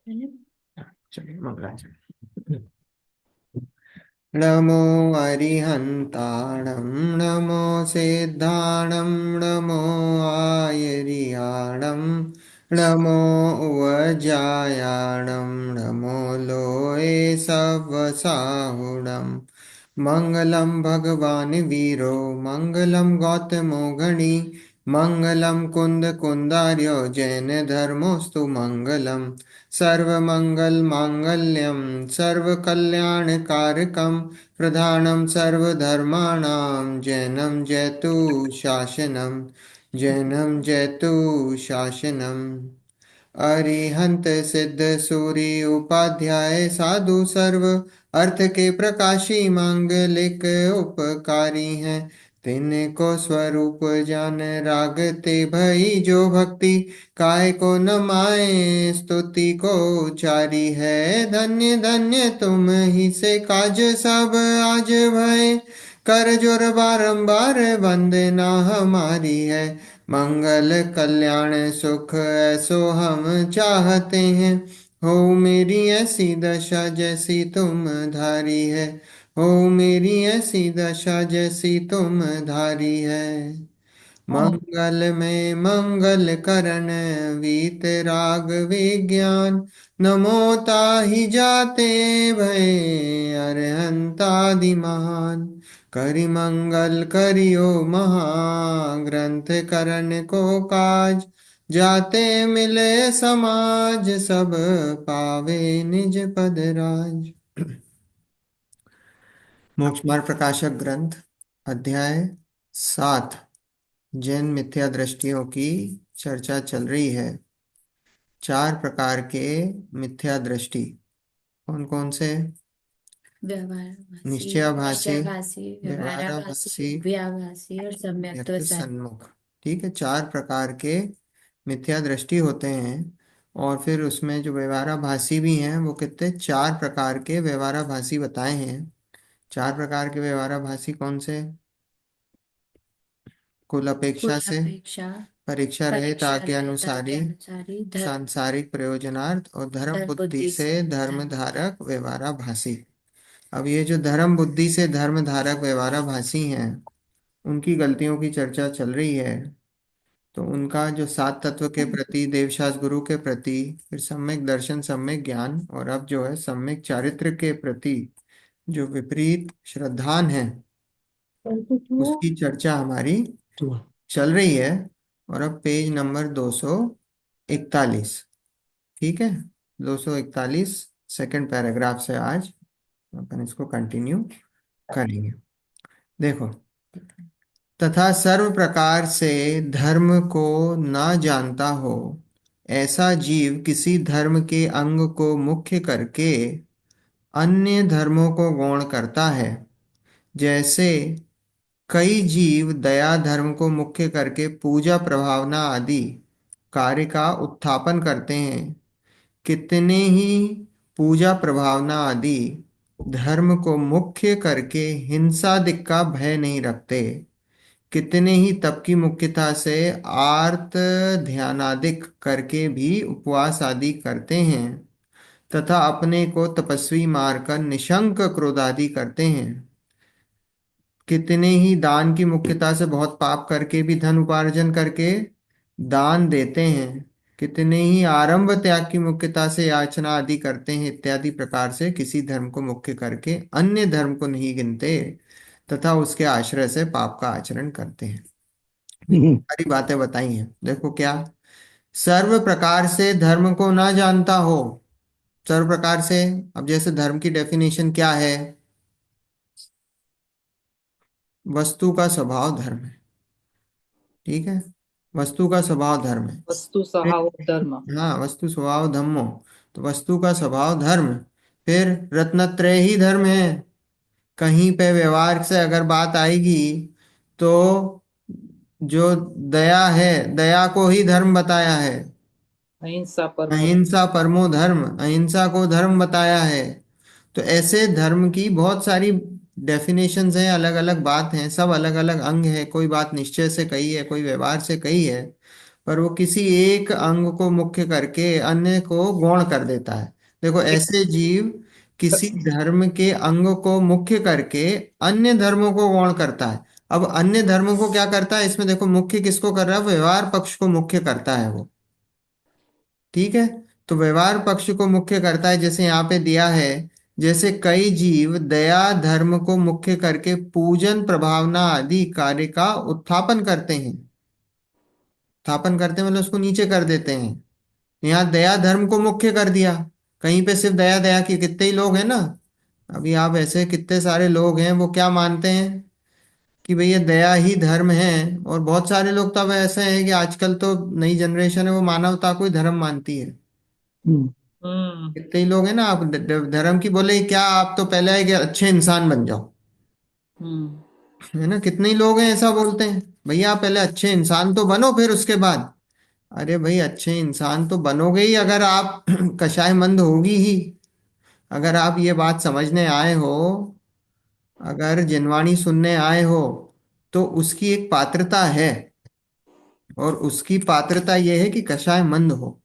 चलिए मंगलाचरण। नमो अरिहन्ताणं नमो सिद्धाणं नमो आयरियाणं नमो उवजायाणं नमो लोये सवसाहुणं मङ्गलं भगवान् वीरो मङ्गलं गौतमो गणी मङ्गलं कुन्दकुन्दार्यो जैनधर्मोऽस्तु मङ्गलम् सर्वमङ्गलमाङ्गल्यं सर्वकल्याणकारकं प्रधानं सर्वधर्माणां जैनं जयतु शासनम् अरिहंत सिद्ध सूरी उपाध्याय साधु सर्व अर्थ के प्रकाशी मांगलिक उपकारी हैं तिनको स्वरूप जान रागते भई जो भक्ति काय को न माए स्तुति को उचारी है धन्य धन्य तुम ही से काज सब आज भय कर जोर बारंबार वंदना हमारी है मंगल कल्याण सुख ऐसो हम चाहते हैं हो मेरी ऐसी दशा जैसी तुम धारी है हो मेरी ऐसी दशा जैसी तुम धारी है मंगल में मंगल करण वीत राग विज्ञान नमो ताहि जाते भय अरहंतादि महान करि मंगल करियो महाग्रंथ करण को काज जाते मिले समाज सब पावे निज पद राज। मोक्ष मार्ग प्रकाशक ग्रंथ अध्याय 7 जैन मिथ्या दृष्टियों की चर्चा चल रही है। 4 प्रकार के मिथ्या दृष्टि कौन कौन से? व्यवहाराभासी, निश्चयाभासी, निश्चयाभासी, व्यवहाराभासी, व्यवहाराभासी, व्याभासी और सम्यक व्यक्त सन्मुख। ठीक है, 4 प्रकार के मिथ्या दृष्टि होते हैं। और फिर उसमें जो व्यवहाराभासी भी हैं वो कितने 4 प्रकार के व्यवहाराभासी बताए हैं। 4 प्रकार के व्यवहाराभासी कौन से? कुल कुल अपेक्षा से, अपेक्षा, परीक्षा रहित परीक्षा आज्ञा रहित अनुसारी, अनुसारी, सांसारिक प्रयोजनार्थ और धर्म धर्म बुद्धि बुद्धि से से धर्म धर्म धारक धारक। व्यवहाराभासी। अब ये जो धर्म बुद्धि से धर्म धारक व्यवहाराभासी हैं उनकी गलतियों की चर्चा चल रही है। तो उनका जो 7 तत्व के प्रति, देवशास्त्र गुरु के प्रति, फिर सम्यक दर्शन, सम्यक ज्ञान, और अब जो है सम्यक चारित्र के प्रति जो विपरीत श्रद्धान है उसकी चर्चा हमारी चल रही है। और अब पेज नंबर 241, ठीक है, 241 सेकंड पैराग्राफ से आज अपन इसको कंटिन्यू करेंगे। देखो, तथा सर्व प्रकार से धर्म को ना जानता हो ऐसा जीव किसी धर्म के अंग को मुख्य करके अन्य धर्मों को गौण करता है। जैसे कई जीव दया धर्म को मुख्य करके पूजा प्रभावना आदि कार्य का उत्थापन करते हैं, कितने ही पूजा प्रभावना आदि धर्म को मुख्य करके हिंसादिक का भय नहीं रखते, कितने ही तप की मुख्यता से आर्त ध्यानादिक करके भी उपवास आदि करते हैं, तथा अपने को तपस्वी मारकर निशंक क्रोध आदि करते हैं, कितने ही दान की मुख्यता से बहुत पाप करके भी धन उपार्जन करके दान देते हैं, कितने ही आरंभ त्याग की मुख्यता से याचना आदि करते हैं, इत्यादि प्रकार से किसी धर्म को मुख्य करके अन्य धर्म को नहीं गिनते तथा उसके आश्रय से पाप का आचरण करते हैं। सारी बातें बताई हैं। देखो क्या, सर्व प्रकार से धर्म को ना जानता हो। सर्व प्रकार से, अब जैसे धर्म की डेफिनेशन क्या है? वस्तु का स्वभाव धर्म है। ठीक है, वस्तु का स्वभाव धर्म है। वस्तु स्वभाव धर्म। हाँ, वस्तु स्वभाव धम्मो, तो वस्तु का स्वभाव धर्म। फिर रत्नत्रय ही धर्म है। कहीं पे व्यवहार से अगर बात आएगी तो जो दया है, दया को ही धर्म बताया है। अहिंसा परमो धर्म। अहिंसा परमो धर्म, अहिंसा को धर्म बताया है। तो ऐसे धर्म की बहुत सारी डेफिनेशंस हैं, अलग अलग बात हैं, सब अलग अलग अंग है। कोई बात निश्चय से कही है, कोई व्यवहार से कही है। पर वो किसी एक अंग को मुख्य करके अन्य को गौण कर देता है। देखो, ऐसे जीव किसी धर्म के अंग को मुख्य करके अन्य धर्मों को गौण करता है। अब अन्य धर्मों को क्या करता है, इसमें देखो मुख्य किसको कर रहा है, व्यवहार पक्ष को मुख्य करता है वो। ठीक है। तो व्यवहार पक्ष को मुख्य करता है, जैसे यहाँ पे दिया है, जैसे कई जीव दया धर्म को मुख्य करके पूजन प्रभावना आदि कार्य का उत्थापन करते हैं। उत्थापन करते हैं मतलब उसको नीचे कर देते हैं। यहाँ दया धर्म को मुख्य कर दिया, कहीं पे सिर्फ दया दया की, कितने ही लोग हैं ना। अभी आप ऐसे कितने सारे लोग हैं वो क्या मानते हैं कि भैया दया ही धर्म है। और बहुत सारे लोग तो अब ऐसे हैं कि आजकल तो नई जनरेशन है वो मानवता को ही धर्म मानती है। हम्म। हम्म। कितने ही लोग हैं ना, आप धर्म की बोले क्या, आप तो पहले है कि अच्छे इंसान बन जाओ। हम्म। है ना, कितने ही लोग हैं ऐसा बोलते हैं, भैया आप पहले अच्छे इंसान तो बनो फिर उसके बाद। अरे भाई, अच्छे इंसान तो बनोगे ही अगर आप कषायमंद होगी ही। अगर आप ये बात समझने आए हो, अगर जिनवाणी सुनने आए हो, तो उसकी एक पात्रता है। और उसकी पात्रता यह है कि कषाय मंद हो।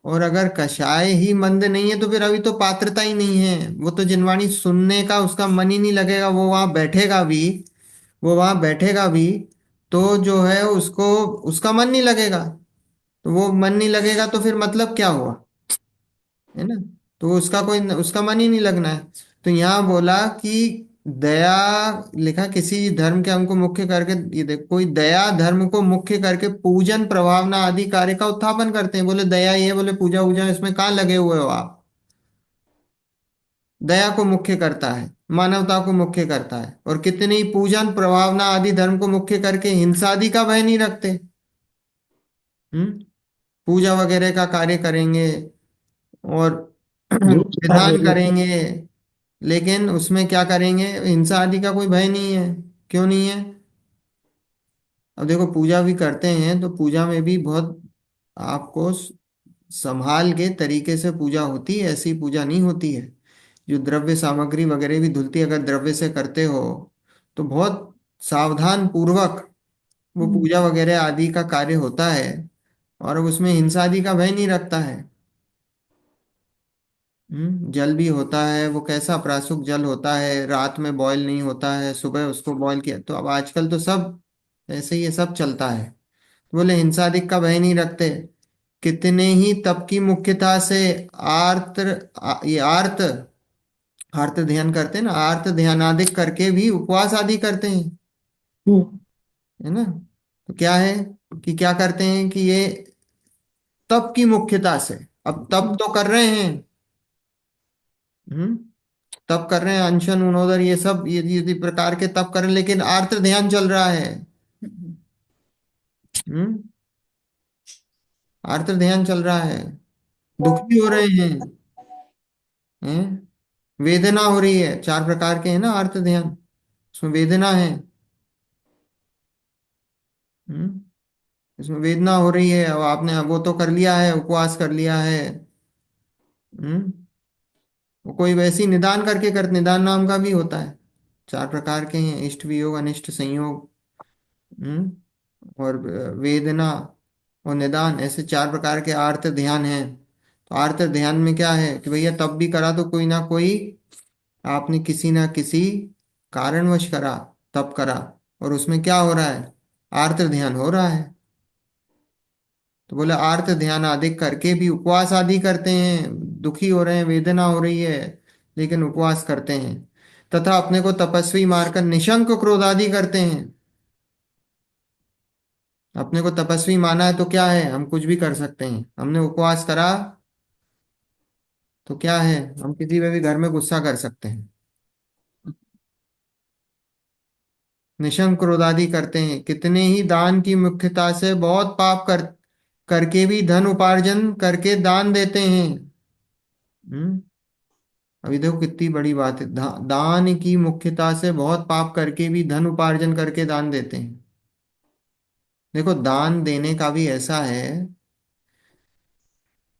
और अगर कषाय ही मंद नहीं है तो फिर अभी तो पात्रता ही नहीं है, वो तो जिनवाणी सुनने का उसका मन ही नहीं लगेगा, वो वहां बैठेगा भी। वो वहां बैठेगा भी तो जो है उसको, उसका मन नहीं लगेगा। तो वो मन नहीं लगेगा तो फिर मतलब क्या हुआ, है ना। तो उसका कोई, उसका मन ही नहीं लगना है। तो यहाँ बोला कि दया, लिखा किसी धर्म के अंग को मुख्य करके, ये देख, कोई दया धर्म को मुख्य करके पूजन प्रभावना आदि कार्य का उत्थापन करते हैं। बोले दया ये, बोले पूजा वूजा इसमें कहाँ लगे हुए हो आप। दया को मुख्य करता है, मानवता को मुख्य करता है, और कितने ही पूजन प्रभावना आदि धर्म को मुख्य करके हिंसा आदि का भय नहीं रखते। हम्म। पूजा वगैरह का कार्य करेंगे और युद्ध का विधान जरूरत है। करेंगे, लेकिन उसमें क्या करेंगे, हिंसा आदि का कोई भय नहीं है। क्यों नहीं है। अब देखो, पूजा भी करते हैं तो पूजा में भी बहुत आपको संभाल के तरीके से पूजा होती है, ऐसी पूजा नहीं होती है। जो द्रव्य सामग्री वगैरह भी धुलती है, अगर द्रव्य से करते हो तो बहुत सावधान पूर्वक वो हम्म। पूजा वगैरह आदि का कार्य होता है। और उसमें हिंसा आदि का भय नहीं रखता है। जल भी होता है, वो कैसा प्राशुक जल होता है, रात में बॉयल नहीं होता है, सुबह उसको बॉयल किया। तो अब आजकल तो सब ऐसे ही ये सब चलता है। बोले हिंसादिक का भय नहीं रखते। कितने ही तप की मुख्यता से ये आर्त आर्त ध्यान करते हैं ना, आर्त ध्यानादिक करके भी उपवास आदि करते हैं। हम्म। है ना। तो क्या है कि क्या करते हैं कि ये तप की मुख्यता से, अब तप तो कर रहे हैं। हम्म। तप कर रहे हैं, अनशन उनोदर ये सब, ये प्रकार के तप कर रहे हैं, लेकिन आर्त ध्यान चल रहा है। हम्म। आर्त ध्यान चल रहा है, दुखी हो रहे हैं। हैं? वेदना हो रही है, चार प्रकार के हैं ना आर्त ध्यान, उसमें वेदना है। हम्म। इसमें वेदना हो रही है, अब आपने वो तो कर लिया है, उपवास कर लिया है। हम्म। वो कोई वैसी निदान करके कर, निदान नाम का भी होता है। चार प्रकार के हैं, इष्ट वियोग अनिष्ट संयोग। और वेदना और निदान, ऐसे चार प्रकार के आर्त ध्यान हैं। तो आर्त ध्यान में क्या है कि भैया तब भी करा तो कोई ना कोई, आपने किसी ना किसी कारणवश करा, तब करा, और उसमें क्या हो रहा है, आर्त ध्यान हो रहा है। तो बोले आर्त ध्यान आदि करके भी उपवास आदि करते हैं, दुखी हो रहे हैं, वेदना हो रही है, लेकिन उपवास करते हैं। तथा अपने को तपस्वी मारकर निशंक क्रोध आदि करते हैं। अपने को तपस्वी माना है तो क्या है, हम कुछ भी कर सकते हैं। हमने उपवास करा तो क्या है, हम किसी पे भी घर में गुस्सा कर सकते हैं। निशंक क्रोधादि करते हैं, कितने ही दान की मुख्यता से बहुत पाप करके भी धन उपार्जन करके दान देते हैं। हम्म। अभी देखो कितनी बड़ी बात है, दान की मुख्यता से बहुत पाप करके भी धन उपार्जन करके दान देते हैं। देखो, दान देने का भी ऐसा है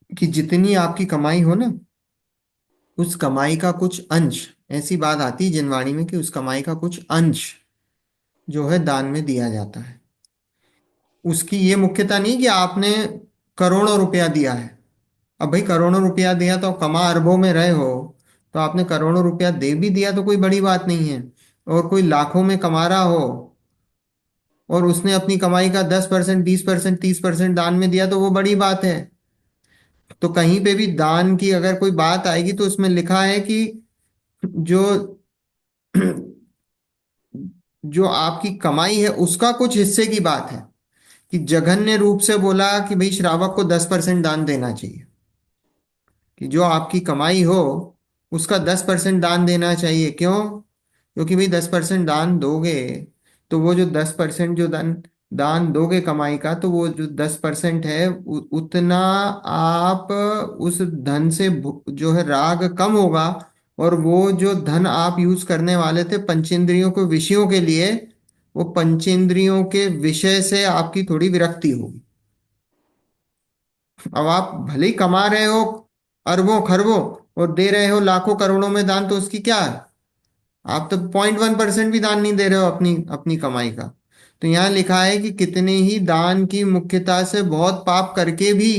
कि जितनी आपकी कमाई हो ना, उस कमाई का कुछ अंश, ऐसी बात आती है जिनवाणी में कि उस कमाई का कुछ अंश जो है दान में दिया जाता है। उसकी ये मुख्यता नहीं कि आपने करोड़ों रुपया दिया है। अब भाई करोड़ों रुपया दिया तो कमा अरबों में रहे हो, तो आपने करोड़ों रुपया दे भी दिया तो कोई बड़ी बात नहीं है। और कोई लाखों में कमा रहा हो और उसने अपनी कमाई का 10%, 20%, 30% दान में दिया तो वो बड़ी बात है। तो कहीं पे भी दान की अगर कोई बात आएगी तो उसमें लिखा है कि जो जो आपकी कमाई है उसका कुछ हिस्से की बात है। कि जघन्य रूप से बोला कि भाई श्रावक को 10% दान देना चाहिए, कि जो आपकी कमाई हो उसका 10% दान देना चाहिए। क्यों? क्योंकि भाई 10% दान दोगे तो वो जो 10% जो दान दान दोगे कमाई का, तो वो जो 10% है उतना आप उस धन से जो है राग कम होगा। और वो जो धन आप यूज करने वाले थे पंचेंद्रियों के विषयों के लिए, वो पंचेंद्रियों के विषय से आपकी थोड़ी विरक्ति होगी। अब आप भले ही कमा रहे हो अरबों खरबों और दे रहे हो लाखों करोड़ों में दान, तो उसकी क्या है? आप तो 0.1% भी दान नहीं दे रहे हो अपनी अपनी कमाई का। तो यहाँ लिखा है कि कितने ही दान की मुख्यता से बहुत पाप करके भी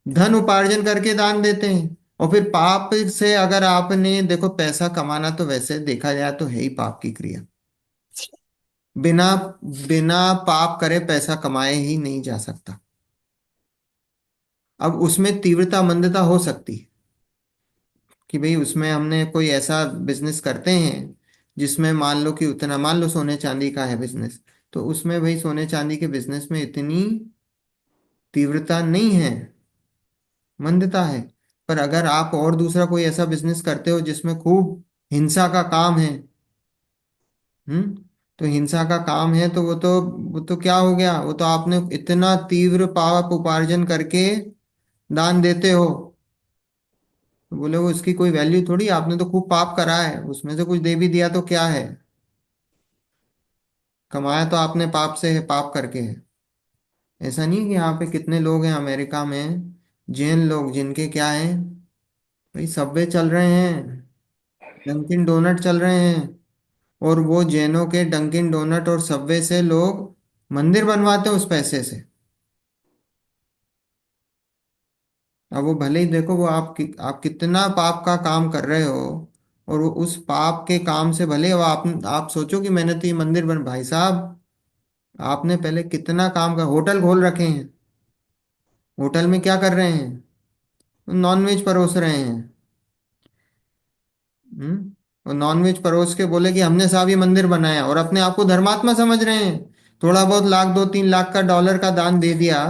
धन उपार्जन करके दान देते हैं। और फिर पाप से अगर आपने देखो, पैसा कमाना तो वैसे देखा जाए तो है ही पाप की क्रिया। बिना बिना पाप करे पैसा कमाए ही नहीं जा सकता। अब उसमें तीव्रता मंदता हो सकती है कि भाई उसमें हमने कोई ऐसा बिजनेस करते हैं जिसमें मान लो कि उतना, मान लो सोने चांदी का है बिजनेस, तो उसमें भाई सोने चांदी के बिजनेस में इतनी तीव्रता नहीं है, मंदता है। पर अगर आप और दूसरा कोई ऐसा बिजनेस करते हो जिसमें खूब हिंसा का काम है, हम्म, तो हिंसा का काम है तो वो तो क्या हो गया, वो तो आपने इतना तीव्र पाप उपार्जन करके दान देते हो। तो बोले वो इसकी कोई वैल्यू थोड़ी, आपने तो खूब पाप करा है, उसमें से कुछ दे भी दिया तो क्या है? कमाया तो आपने पाप से है, पाप करके है। ऐसा नहीं है कि यहाँ पे कितने लोग हैं अमेरिका में, जैन लोग जिनके क्या है, भाई सबवे चल रहे हैं, डंकिन डोनट चल रहे हैं। और वो जैनों के डंकिन डोनट और सबवे से लोग मंदिर बनवाते हैं उस पैसे से। अब वो भले ही देखो, वो आप कितना पाप का काम कर रहे हो, और वो उस पाप के काम से भले वो आप सोचो कि मैंने तो ये मंदिर बन, भाई साहब आपने पहले कितना काम का होटल खोल रखे हैं। होटल में क्या कर रहे हैं? नॉनवेज परोस रहे हैं। और नॉनवेज परोस के बोले कि हमने साहब ये मंदिर बनाया, और अपने आप को धर्मात्मा समझ रहे हैं। थोड़ा बहुत लाख, 2-3 लाख का डॉलर का दान दे दिया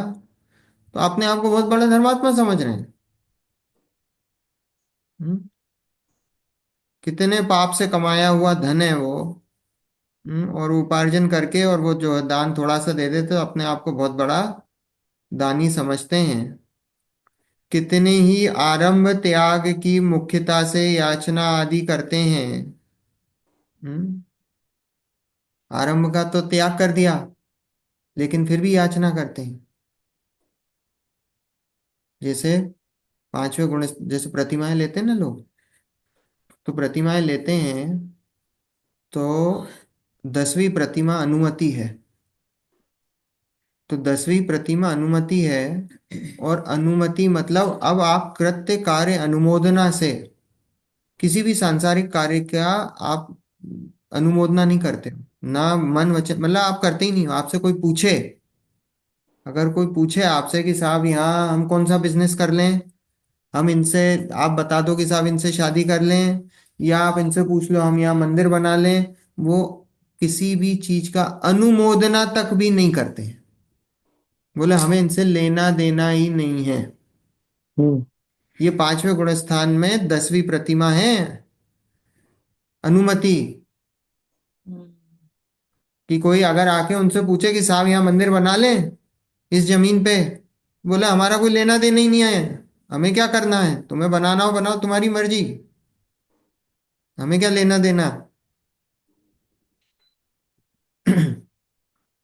तो अपने आप को बहुत बड़ा धर्मात्मा समझ रहे हैं। हम्म, कितने पाप से कमाया हुआ धन है वो। और उपार्जन करके और वो जो है दान थोड़ा सा दे देते तो अपने आप को बहुत बड़ा दानी समझते हैं। कितने ही आरंभ त्याग की मुख्यता से याचना आदि करते हैं। हम्म, आरंभ का तो त्याग कर दिया, लेकिन फिर भी याचना करते हैं। जैसे पांचवें गुण, जैसे प्रतिमाएं लेते हैं ना लोग, तो प्रतिमाएं लेते हैं तो 10वीं प्रतिमा अनुमति है। तो 10वीं प्रतिमा अनुमति है, और अनुमति मतलब अब आप कृत्य कार्य अनुमोदना से किसी भी सांसारिक कार्य का आप अनुमोदना नहीं करते हो। ना मन वचन, मतलब आप करते ही नहीं हो। आपसे कोई पूछे, अगर कोई पूछे आपसे कि साहब यहाँ हम कौन सा बिजनेस कर लें, हम इनसे, आप बता दो कि साहब इनसे शादी कर लें, या आप इनसे पूछ लो हम यहाँ मंदिर बना लें, वो किसी भी चीज का अनुमोदना तक भी नहीं करते हैं। बोले हमें इनसे लेना देना ही नहीं है। हम्म, ये पांचवें गुण स्थान में 10वीं प्रतिमा है, अनुमति। हम्म, कि कोई अगर आके उनसे पूछे कि साहब यहाँ मंदिर बना लें इस जमीन पे, बोले हमारा कोई लेना देना ही नहीं है, हमें क्या करना है, तुम्हें बनाना हो बनाओ, तुम्हारी मर्जी, हमें क्या लेना देना।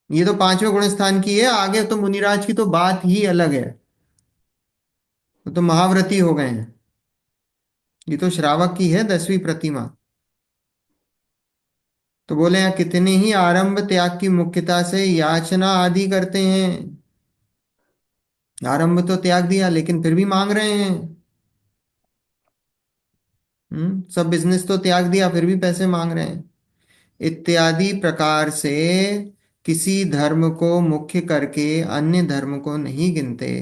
ये तो पांचवें गुण स्थान की है, आगे तो मुनिराज की तो बात ही अलग है। वो तो महाव्रती हो गए हैं। ये तो श्रावक की है 10वीं प्रतिमा। तो बोले यहाँ कितने ही आरंभ त्याग की मुख्यता से याचना आदि करते हैं। आरंभ तो त्याग दिया लेकिन फिर भी मांग रहे हैं। सब बिजनेस तो त्याग दिया फिर भी पैसे मांग रहे हैं। इत्यादि प्रकार से किसी धर्म को मुख्य करके अन्य धर्म को नहीं गिनते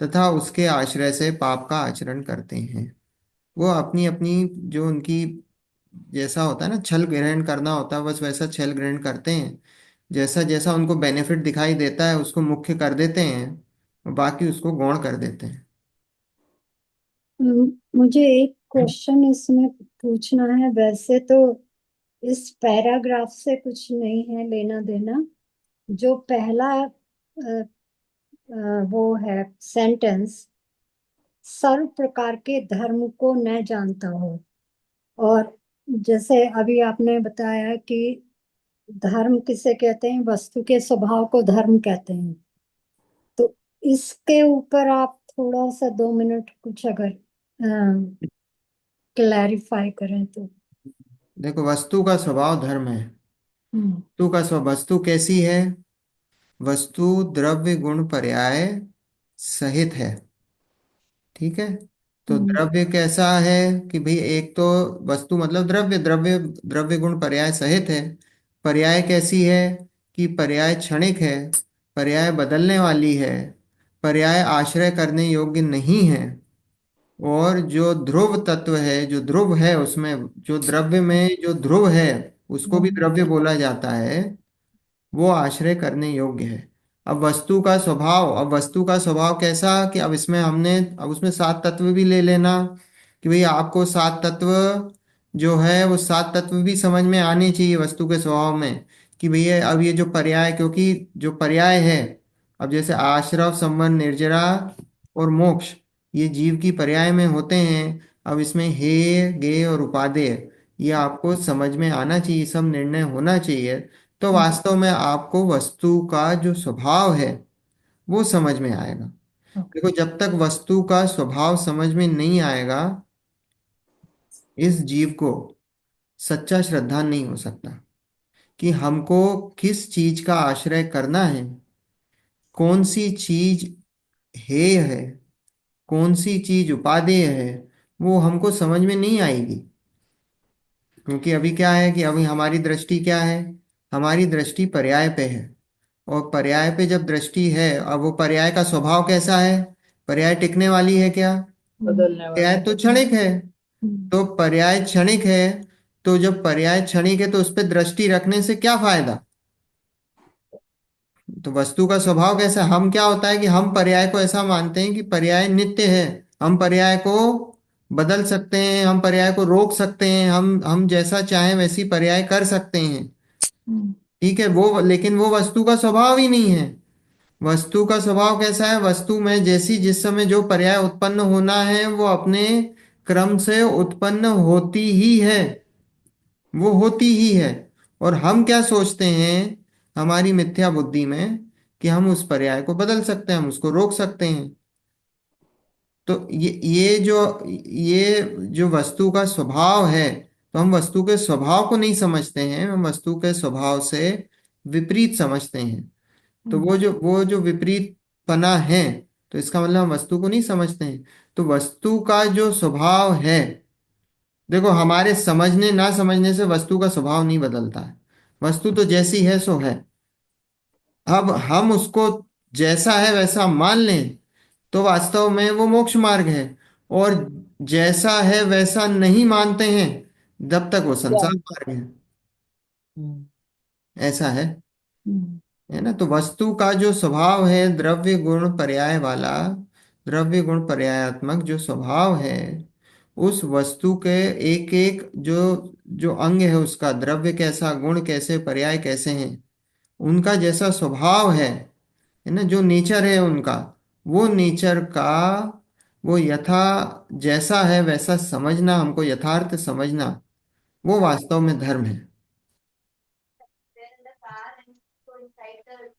तथा उसके आश्रय से पाप का आचरण करते हैं। वो अपनी अपनी जो उनकी जैसा होता है ना, छल ग्रहण करना होता है, बस वैसा छल ग्रहण करते हैं। जैसा जैसा उनको बेनिफिट दिखाई देता है उसको मुख्य कर देते हैं और बाकी उसको गौण कर देते हैं। मुझे एक क्वेश्चन इसमें पूछना है। वैसे तो इस पैराग्राफ से कुछ नहीं है लेना देना। जो पहला वो है सेंटेंस, सर्व प्रकार के धर्म को न जानता हो। और जैसे अभी आपने बताया कि धर्म किसे कहते हैं, वस्तु के स्वभाव को धर्म कहते हैं। तो इसके ऊपर आप थोड़ा सा 2 मिनट कुछ अगर क्लैरिफाई करें तो। देखो, वस्तु का स्वभाव धर्म है। हम्म। वस्तु का स्वभाव, वस्तु कैसी है? वस्तु द्रव्य गुण पर्याय सहित है। ठीक है। तो हम्म। द्रव्य कैसा है कि भाई, एक तो वस्तु मतलब द्रव्य, द्रव्य द्रव्य गुण पर्याय सहित है। पर्याय कैसी है कि पर्याय क्षणिक है, पर्याय बदलने वाली है, पर्याय आश्रय करने योग्य नहीं है। और जो ध्रुव तत्व है, जो ध्रुव है उसमें, जो द्रव्य में जो ध्रुव है उसको भी हम्म। द्रव्य बोला जाता है, वो आश्रय करने योग्य है। अब वस्तु का स्वभाव, अब वस्तु का स्वभाव कैसा कि अब इसमें हमने, अब उसमें सात तत्व भी ले लेना कि भाई आपको सात तत्व जो है वो सात तत्व भी समझ में आने चाहिए वस्तु के स्वभाव में। कि भैया अब ये जो पर्याय, क्योंकि जो पर्याय है, अब जैसे आश्रव, संबंध, निर्जरा और मोक्ष, ये जीव की पर्याय में होते हैं। अब इसमें हेय गे और उपादेय, ये आपको समझ में आना चाहिए, सब निर्णय होना चाहिए। तो वास्तव में आपको वस्तु का जो स्वभाव है वो समझ में आएगा। देखो, जब तक वस्तु का स्वभाव समझ में नहीं आएगा, इस जीव को सच्चा श्रद्धा नहीं हो सकता कि हमको किस चीज का आश्रय करना है, कौन सी चीज हेय है, कौन सी चीज उपादेय है, वो हमको समझ में नहीं आएगी। क्योंकि अभी क्या है कि अभी हमारी दृष्टि क्या है, हमारी दृष्टि पर्याय पे है। और पर्याय पे जब दृष्टि है, अब वो पर्याय का स्वभाव कैसा है? पर्याय टिकने वाली है क्या? बदलने पर्याय वाली। तो क्षणिक है। तो पर्याय क्षणिक है, तो जब पर्याय क्षणिक है तो उस पर दृष्टि रखने से क्या फायदा? तो वस्तु का स्वभाव कैसा, हम क्या होता है कि हम पर्याय को ऐसा मानते हैं कि पर्याय नित्य है। हम पर्याय को बदल सकते हैं, हम पर्याय को रोक सकते हैं, हम जैसा चाहें वैसी पर्याय कर सकते हैं। ठीक है, वो लेकिन वो वस्तु का स्वभाव ही नहीं है। वस्तु का स्वभाव कैसा है? वस्तु में जैसी जिस समय जो पर्याय उत्पन्न होना है वो अपने क्रम से उत्पन्न होती ही है, वो होती ही है। और हम क्या सोचते हैं हमारी मिथ्या बुद्धि में कि हम उस पर्याय को बदल सकते हैं, हम उसको रोक सकते हैं। तो ये जो वस्तु का स्वभाव है, तो हम वस्तु के स्वभाव को नहीं समझते हैं, हम वस्तु के स्वभाव से विपरीत समझते हैं। तो वो जो विपरीत पना है, तो इसका मतलब हम वस्तु को नहीं समझते हैं। तो वस्तु का जो स्वभाव है, देखो, हमारे समझने ना समझने से वस्तु का स्वभाव नहीं बदलता है। वस्तु तो जैसी है सो है। अब हम उसको जैसा है वैसा मान लें तो वास्तव में वो मोक्ष मार्ग है। और जैसा है वैसा नहीं मानते हैं जब तक वो क्या? संसार मार्ग है। हम्म। ऐसा है ना। तो वस्तु का जो स्वभाव है द्रव्य गुण पर्याय वाला, द्रव्य गुण पर्यायात्मक जो स्वभाव है, उस वस्तु के एक एक जो जो अंग है उसका, द्रव्य कैसा, गुण कैसे, पर्याय कैसे हैं, उनका जैसा स्वभाव है ना, जो नेचर है उनका, वो नेचर का वो यथा जैसा है वैसा समझना, हमको यथार्थ समझना, वो वास्तव में धर्म है।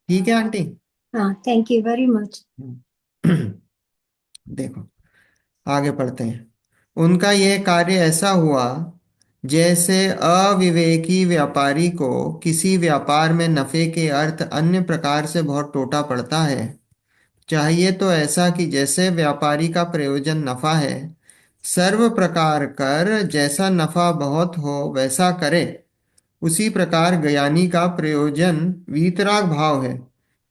ठीक है आंटी। हाँ, थैंक यू वेरी मच। देखो, आगे पढ़ते हैं। उनका यह कार्य ऐसा हुआ जैसे अविवेकी व्यापारी को किसी व्यापार में नफे के अर्थ अन्य प्रकार से बहुत टोटा पड़ता है, चाहिए तो ऐसा कि जैसे व्यापारी का प्रयोजन नफा है, सर्व प्रकार कर जैसा नफा बहुत हो वैसा करे। उसी प्रकार ज्ञानी का प्रयोजन वीतराग भाव है,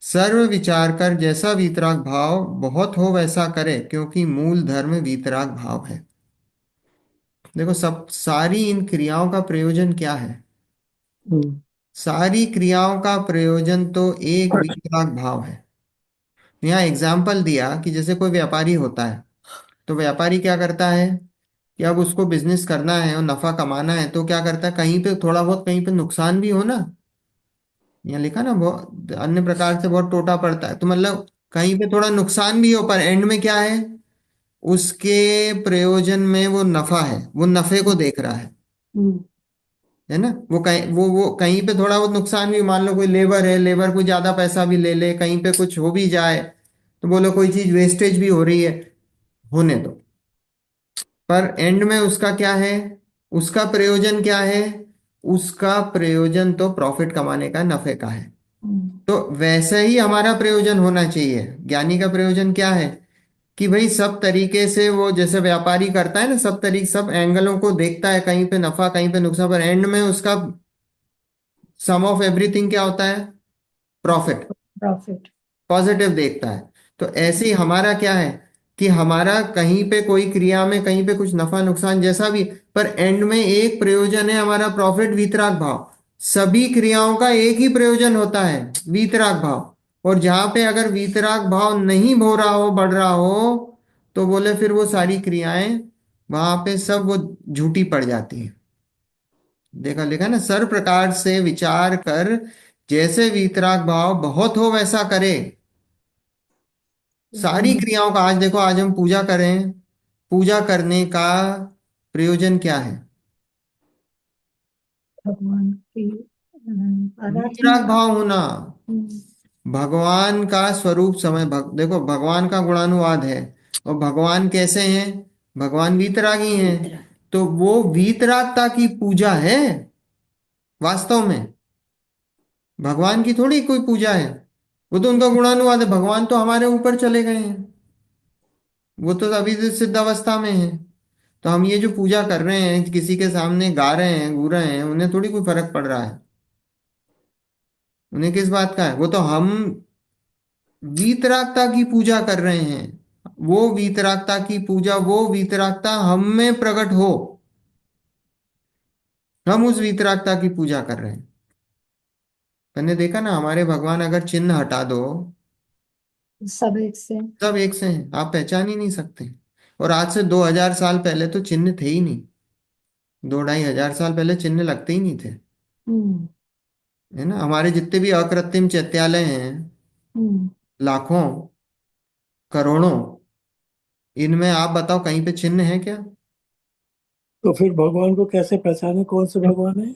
सर्व विचार कर जैसा वीतराग भाव बहुत हो वैसा करे, क्योंकि मूल धर्म वीतराग भाव है। देखो, सब सारी इन क्रियाओं का प्रयोजन क्या है? हम्म, सारी क्रियाओं का प्रयोजन तो एक वीतराग भाव है। यहाँ एग्जाम्पल दिया कि जैसे कोई व्यापारी होता है, तो व्यापारी क्या करता है कि अब उसको बिजनेस करना है और नफा कमाना है, तो क्या करता है, कहीं पे थोड़ा बहुत, कहीं पे नुकसान भी हो ना। यहाँ लिखा ना, बहुत अन्य प्रकार से बहुत टोटा पड़ता है, तो मतलब कहीं पे थोड़ा नुकसान भी हो, पर एंड में क्या है, उसके प्रयोजन में वो नफा है, वो नफे को देख रहा हम्म, है ना। वो कहीं पे थोड़ा बहुत नुकसान भी, मान लो कोई लेबर है, लेबर को ज्यादा पैसा भी ले ले, कहीं पे कुछ हो भी जाए, तो बोलो कोई चीज वेस्टेज भी हो रही है, होने दो। पर एंड में उसका क्या है, उसका प्रयोजन क्या है, उसका प्रयोजन तो प्रॉफिट कमाने का, नफे का है। हम्म, तो वैसे ही हमारा प्रयोजन होना चाहिए। ज्ञानी का प्रयोजन क्या है कि भाई सब तरीके से वो जैसे व्यापारी करता है ना, सब तरीके सब एंगलों को देखता है, कहीं पे नफा कहीं पे नुकसान, पर एंड में उसका सम ऑफ एवरीथिंग क्या होता है, प्रॉफिट, प्रॉफिट। पॉजिटिव देखता है। तो ऐसे ही हमारा क्या है कि हमारा कहीं पे कोई क्रिया में कहीं पे कुछ नफा नुकसान जैसा भी, पर एंड में एक प्रयोजन है हमारा, प्रॉफिट वीतराग भाव। सभी क्रियाओं का एक ही प्रयोजन होता है, वीतराग भाव। और जहां पे अगर वीतराग भाव नहीं हो रहा हो, बढ़ रहा हो, तो बोले फिर वो सारी क्रियाएं वहां पे सब वो झूठी पड़ जाती हैं। देखा लिखा ना, सर्व प्रकार से विचार कर जैसे वीतराग भाव बहुत हो वैसा करे। सारी क्रियाओं का, आज देखो, आज हम पूजा करें, पूजा करने का प्रयोजन क्या है, भगवान की आराधना। वीतराग भाव होना। हम्म, भगवान का स्वरूप समय, देखो भगवान का गुणानुवाद है, और भगवान कैसे हैं, भगवान वीतरागी हैं। तो वो वीतरागता की पूजा है वास्तव में, भगवान की थोड़ी कोई पूजा है। वो तो उनका गुणानुवाद है, भगवान तो हमारे ऊपर चले गए हैं, वो तो अभी से सिद्ध अवस्था में है। तो हम ये जो पूजा कर रहे हैं, किसी के सामने गा रहे हैं, गा रहे हैं, उन्हें थोड़ी कोई फर्क पड़ रहा है, उन्हें किस बात का है, वो तो हम वीतरागता की पूजा कर रहे हैं। वो वीतरागता की पूजा, वो वीतरागता हम में प्रकट हो, हम उस वीतरागता की पूजा कर रहे हैं। मैंने देखा ना, हमारे भगवान अगर चिन्ह हटा दो, सब एक से। सब एक से हैं, आप पहचान ही नहीं सकते। और आज से 2000 साल पहले तो चिन्ह थे ही नहीं, 2-2.5 हजार साल पहले चिन्ह लगते ही नहीं थे, हम्म, है ना। हमारे जितने भी अकृत्रिम चैत्यालय हैं, हम्म, लाखों, करोड़ों, इनमें आप बताओ कहीं पे चिन्ह है क्या? तो फिर भगवान को कैसे पहचाने कौन से भगवान है?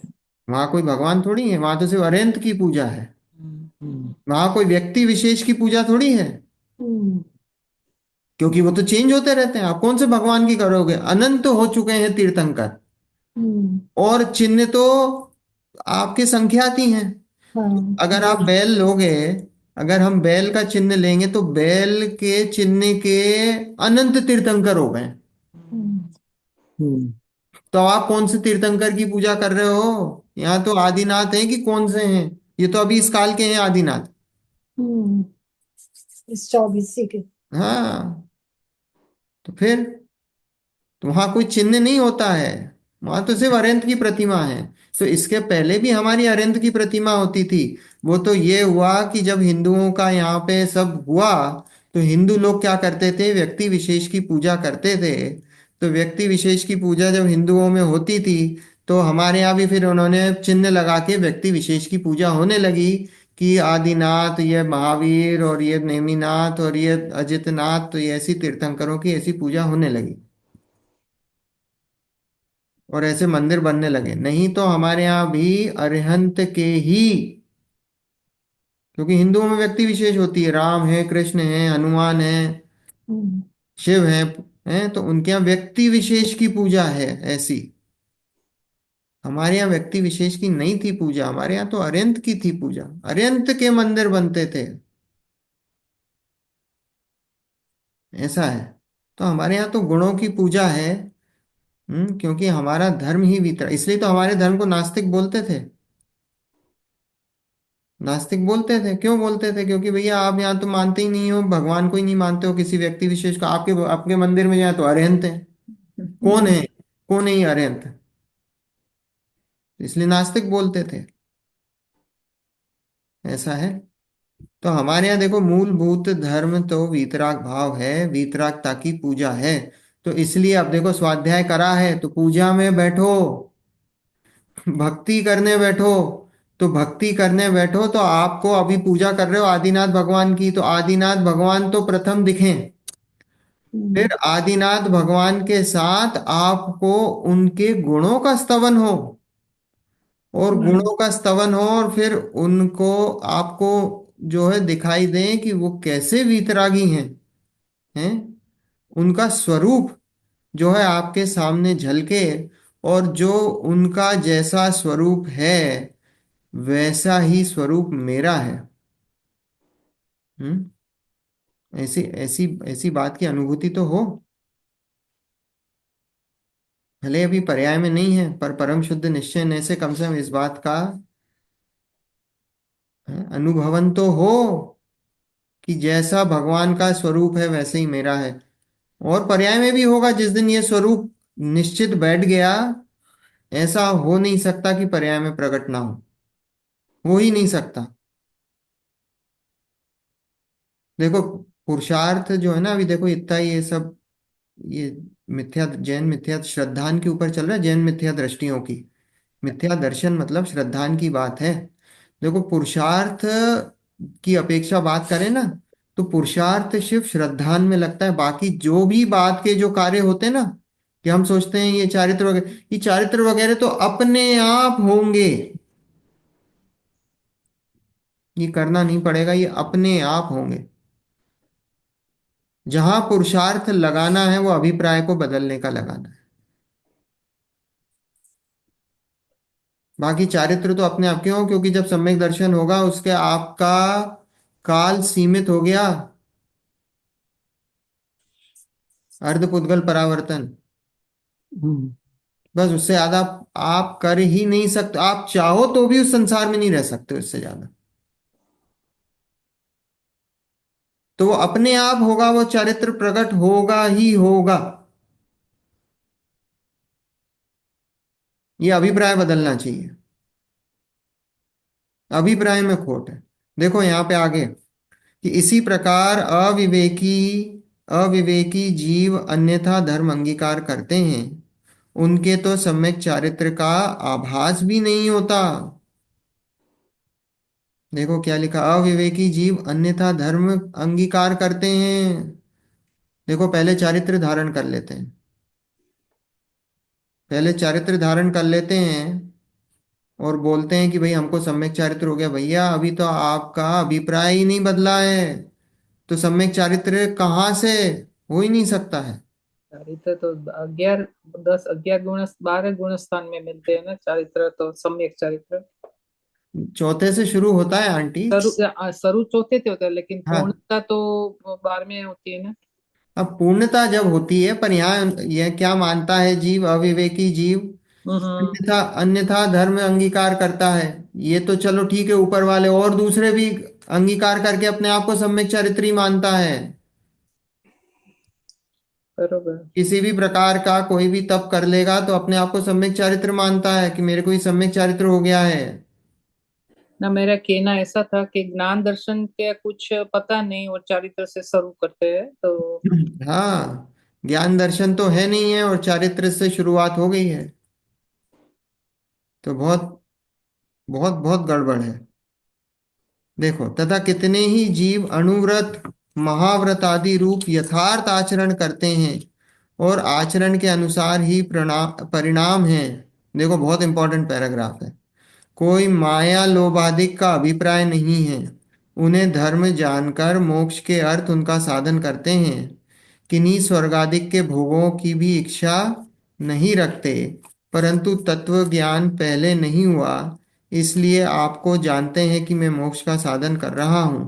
वहां कोई भगवान थोड़ी है, वहां तो सिर्फ अरिहंत की पूजा है। हम्म, वहां कोई व्यक्ति विशेष की पूजा थोड़ी है, हम्म, क्योंकि वो तो चेंज होते रहते हैं। आप कौन से भगवान की करोगे, अनंत हो चुके हैं तीर्थंकर, हम्म, और चिन्ह तो आपके संख्याती हैं। हाँ, अगर आप बैल लोगे, अगर हम बैल का चिन्ह लेंगे, तो बैल के चिन्ह के अनंत तीर्थंकर हो गए। हम्म, हम्म, तो आप कौन से तीर्थंकर की पूजा कर रहे हो? यहाँ तो आदिनाथ है कि कौन से हैं, ये तो अभी इस काल के हैं आदिनाथ। हम्म, इस 24 के। हाँ, तो फिर तो वहां कोई चिन्ह नहीं होता है, वहां तो सिर्फ अरिहंत की प्रतिमा है। तो इसके पहले भी हमारी अरिहंत की प्रतिमा होती थी। वो तो ये हुआ कि जब हिंदुओं का यहाँ पे सब हुआ, तो हिंदू लोग क्या करते थे, व्यक्ति विशेष की पूजा करते थे। तो व्यक्ति विशेष की पूजा जब हिंदुओं में होती थी, तो हमारे यहाँ भी फिर उन्होंने चिन्ह लगा के व्यक्ति विशेष की पूजा होने लगी, कि आदिनाथ, ये महावीर, और ये नेमिनाथ, और ये अजितनाथ, तो ये ऐसी तीर्थंकरों की ऐसी पूजा होने लगी, और ऐसे मंदिर बनने लगे। नहीं तो हमारे यहाँ भी अरिहंत के ही, क्योंकि हिंदुओं में व्यक्ति विशेष होती है, राम है, कृष्ण है, हनुमान है, हम्म, शिव है, तो उनके यहाँ व्यक्ति विशेष की पूजा है ऐसी। हमारे यहाँ व्यक्ति विशेष की नहीं थी पूजा, हमारे यहाँ तो अरिहंत की थी पूजा, अरिहंत के मंदिर बनते थे। ऐसा है। तो हमारे यहाँ तो गुणों की पूजा है। क्योंकि हमारा धर्म ही वितरा, इसलिए तो हमारे धर्म को नास्तिक बोलते थे। नास्तिक बोलते थे, क्यों बोलते थे? क्योंकि भैया आप यहाँ तो मानते ही नहीं हो, भगवान को ही नहीं मानते हो, किसी व्यक्ति विशेष को। आपके आपके मंदिर में जाए तो अरिहंत है। कौन है? कौन है ये अरिहंत? इसलिए नास्तिक बोलते थे। ऐसा है। तो हमारे यहाँ देखो, मूलभूत धर्म तो वीतराग भाव है, वीतरागता की पूजा है। तो इसलिए अब देखो, स्वाध्याय करा है तो पूजा में बैठो, भक्ति करने बैठो। तो भक्ति करने बैठो तो आपको, अभी पूजा कर रहे हो आदिनाथ भगवान की, तो आदिनाथ भगवान तो प्रथम दिखें। फिर आदिनाथ भगवान के साथ आपको उनके गुणों का स्तवन हो, और गुणों का स्तवन हो, और फिर उनको आपको जो है दिखाई दे कि वो कैसे वीतरागी हैं। उनका स्वरूप जो है आपके सामने झलके, और जो उनका जैसा स्वरूप है वैसा ही स्वरूप मेरा है। हम्म। ऐसी ऐसी ऐसी बात की अनुभूति तो हो। भले अभी पर्याय में नहीं है, पर परम शुद्ध निश्चय ने से कम से कम इस बात का अनुभवन तो हो कि जैसा भगवान का स्वरूप है वैसे ही मेरा है। और पर्याय में भी होगा, जिस दिन ये स्वरूप निश्चित बैठ गया, ऐसा हो नहीं सकता कि पर्याय में प्रकट ना हो ही नहीं सकता। देखो, पुरुषार्थ जो है ना, अभी देखो इतना ये सब, ये मिथ्या, जैन मिथ्या श्रद्धान के ऊपर चल रहा है, जैन मिथ्या दृष्टियों की। मिथ्या दर्शन मतलब श्रद्धान की बात है। देखो, पुरुषार्थ की अपेक्षा बात करें ना, तो पुरुषार्थ सिर्फ श्रद्धान में लगता है। बाकी जो भी बात के जो कार्य होते हैं ना, कि हम सोचते हैं ये चारित्र वगैरह, ये चारित्र वगैरह तो अपने आप होंगे। ये करना नहीं पड़ेगा, ये अपने आप होंगे। जहां पुरुषार्थ लगाना है वो अभिप्राय को बदलने का लगाना है। बाकी चारित्र तो अपने आप क्यों? क्योंकि जब सम्यक दर्शन होगा, उसके आपका काल सीमित हो गया। अर्धपुद्गल परावर्तन, हम्म। बस उससे ज्यादा आप कर ही नहीं सकते। आप चाहो तो भी उस संसार में नहीं रह सकते उससे ज्यादा। तो वो अपने आप होगा, वो चरित्र प्रकट होगा ही होगा। ये अभिप्राय बदलना चाहिए। अभिप्राय में खोट है। देखो यहाँ पे आगे, कि इसी प्रकार अविवेकी अविवेकी जीव अन्यथा धर्म अंगीकार करते हैं, उनके तो सम्यक चारित्र का आभास भी नहीं होता। देखो क्या लिखा, अविवेकी जीव अन्यथा धर्म अंगीकार करते हैं। देखो, पहले चारित्र धारण कर लेते हैं, पहले चारित्र धारण कर लेते हैं, और बोलते हैं कि भाई हमको सम्यक चारित्र हो गया। भैया अभी तो आपका अभिप्राय ही नहीं बदला है, तो सम्यक चारित्र कहाँ से? हो ही नहीं सकता है। चारित्र तो 11 10 11 गुण 12 गुण स्थान में मिलते हैं ना, चारित्र तो सम्यक चारित्र। चौथे से शुरू होता है आंटी। सरु चौथे थे होता है, लेकिन हाँ, पूर्णता तो 12वें होती है ना। अब पूर्णता जब होती है, पर यहाँ यह क्या मानता है जीव, अविवेकी जीव, हम्म। अन्यथा अन्यथा धर्म अंगीकार करता है। ये तो चलो ठीक है, ऊपर वाले और दूसरे भी अंगीकार करके अपने आप को सम्यक चरित्री मानता है। बरोबर। किसी भी प्रकार का कोई भी तप कर लेगा तो अपने आप को सम्यक चारित्र मानता है कि मेरे को ही सम्यक चारित्र हो गया है। ना, मेरा कहना ऐसा था कि ज्ञान दर्शन के कुछ पता नहीं और चारित्र से शुरू करते हैं तो। हाँ, ज्ञान दर्शन तो है नहीं है, और चारित्र से शुरुआत हो गई है। तो बहुत बहुत बहुत गड़बड़ है। देखो, तथा कितने ही जीव अणुव्रत, महाव्रत आदि रूप यथार्थ आचरण करते हैं, और आचरण के अनुसार ही परिणाम है। देखो, बहुत इंपॉर्टेंट पैराग्राफ है। कोई माया लोभादिक का अभिप्राय नहीं है। उन्हें धर्म जानकर मोक्ष के अर्थ उनका साधन करते हैं, किन्हीं स्वर्गादिक के भोगों की भी इच्छा नहीं रखते। परंतु तत्व ज्ञान पहले नहीं हुआ, इसलिए आपको जानते हैं कि मैं मोक्ष का साधन कर रहा हूं।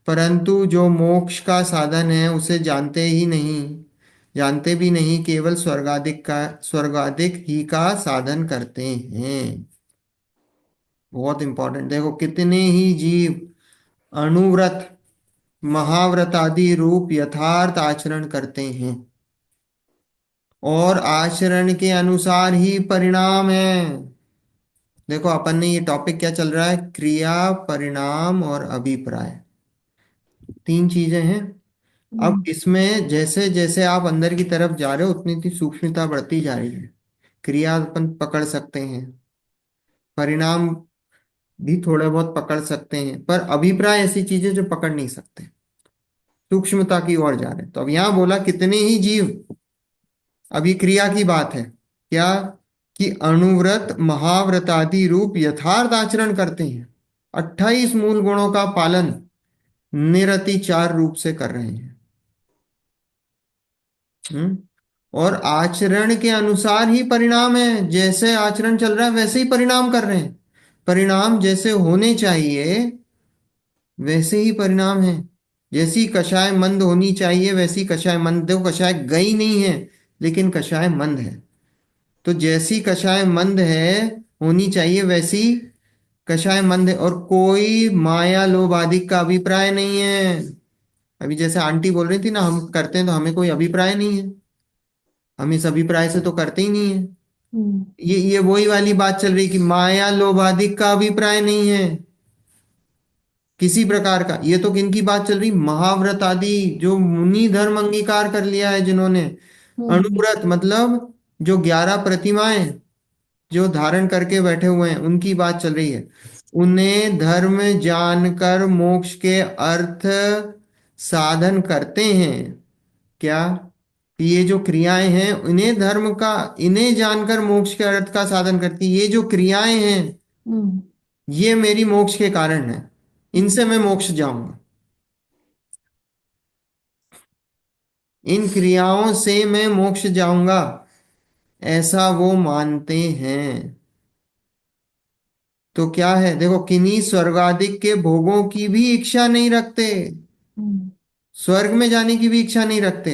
परंतु जो मोक्ष का साधन है उसे जानते ही नहीं, जानते भी नहीं, केवल स्वर्गाधिक ही का साधन करते हैं। बहुत इंपॉर्टेंट, देखो कितने ही जीव अणुव्रत महाव्रत आदि रूप यथार्थ आचरण करते हैं, और आचरण के अनुसार ही परिणाम है। देखो अपन ने ये टॉपिक क्या चल रहा है, क्रिया, परिणाम और अभिप्राय, तीन चीजें हैं। अब इसमें जैसे जैसे आप अंदर की तरफ जा रहे हो उतनी इतनी सूक्ष्मता बढ़ती जा रही है। क्रिया अपन पकड़ सकते हैं, परिणाम भी थोड़े बहुत पकड़ सकते हैं, पर अभिप्राय ऐसी चीजें जो पकड़ नहीं सकते, सूक्ष्मता की ओर जा रहे हैं। तो अब यहां बोला कितने ही जीव, अभी क्रिया की बात है क्या, कि अणुव्रत महाव्रत आदि रूप यथार्थ आचरण करते हैं, 28 मूल गुणों का पालन निरतिचार रूप से कर रहे हैं। हम्म और आचरण के अनुसार ही परिणाम है, जैसे आचरण चल रहा है वैसे ही परिणाम कर रहे हैं। परिणाम जैसे होने चाहिए वैसे ही परिणाम है। जैसी कषाय मंद होनी चाहिए वैसी कषाय मंद, देखो कषाय गई नहीं है लेकिन कषाय मंद है। तो जैसी कषाय मंद है होनी चाहिए वैसी कषाय मंद है, और कोई माया लोभ आदि का अभिप्राय नहीं है। अभी जैसे आंटी बोल रही थी ना, हम करते हैं तो हमें कोई अभिप्राय नहीं है, हम इस अभिप्राय से तो करते ही नहीं है। हम्म, ये वही वाली बात चल रही कि माया लोभ आदि का अभिप्राय नहीं है किसी प्रकार का। ये तो किनकी बात चल रही, महाव्रत आदि जो मुनि धर्म अंगीकार कर लिया है जिन्होंने। हम्म, अणुव्रत मतलब जो 11 प्रतिमाएं जो धारण करके बैठे हुए हैं उनकी बात चल रही है। उन्हें धर्म जानकर मोक्ष के अर्थ साधन करते हैं क्या, कि ये जो क्रियाएं हैं इन्हें धर्म का, इन्हें जानकर मोक्ष के अर्थ का साधन करती, ये जो क्रियाएं हैं हम्म, ये मेरी मोक्ष के कारण है, इनसे मैं मोक्ष जाऊंगा, इन क्रियाओं से मैं मोक्ष जाऊंगा, ऐसा वो मानते हैं। तो क्या है, देखो किन्हीं स्वर्गादिक के भोगों की भी इच्छा नहीं रखते, हम्म, स्वर्ग में जाने की भी इच्छा नहीं रखते।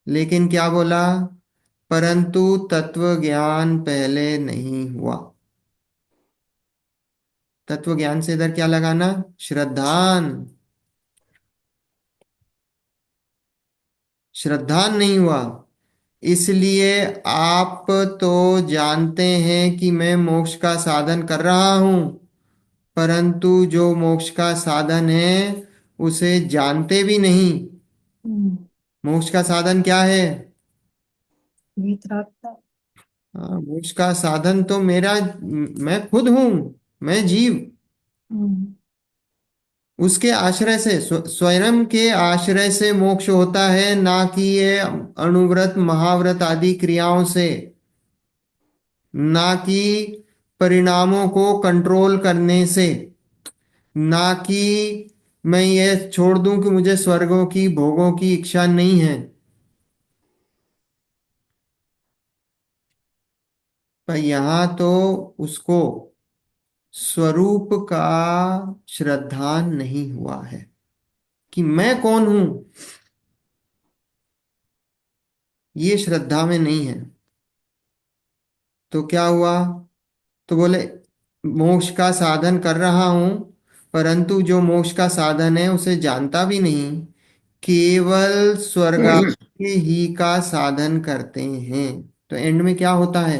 लेकिन क्या बोला, परंतु तत्व ज्ञान पहले नहीं हुआ। तत्व ज्ञान से इधर क्या लगाना, श्रद्धान, श्रद्धान नहीं हुआ। इसलिए आप तो जानते हैं कि मैं मोक्ष का साधन कर रहा हूं, परंतु जो मोक्ष का साधन है उसे जानते भी नहीं। हम्म, मोक्ष का साधन क्या है, वितरागता। हाँ, मोक्ष का साधन तो मेरा, मैं खुद हूं, मैं जीव, हम्म, उसके आश्रय से, स्वयं के आश्रय से मोक्ष होता है, ना कि ये अणुव्रत महाव्रत आदि क्रियाओं से, ना कि परिणामों को कंट्रोल करने से, ना कि मैं ये छोड़ दूं कि मुझे स्वर्गों की भोगों की इच्छा नहीं है। पर यहां तो उसको स्वरूप का श्रद्धान नहीं हुआ है कि मैं कौन हूं, ये श्रद्धा में नहीं है। तो क्या हुआ, तो बोले मोक्ष का साधन कर रहा हूं, परंतु जो मोक्ष का साधन है उसे जानता भी नहीं, केवल स्वर्गादि ही का साधन करते हैं। तो एंड में क्या होता है,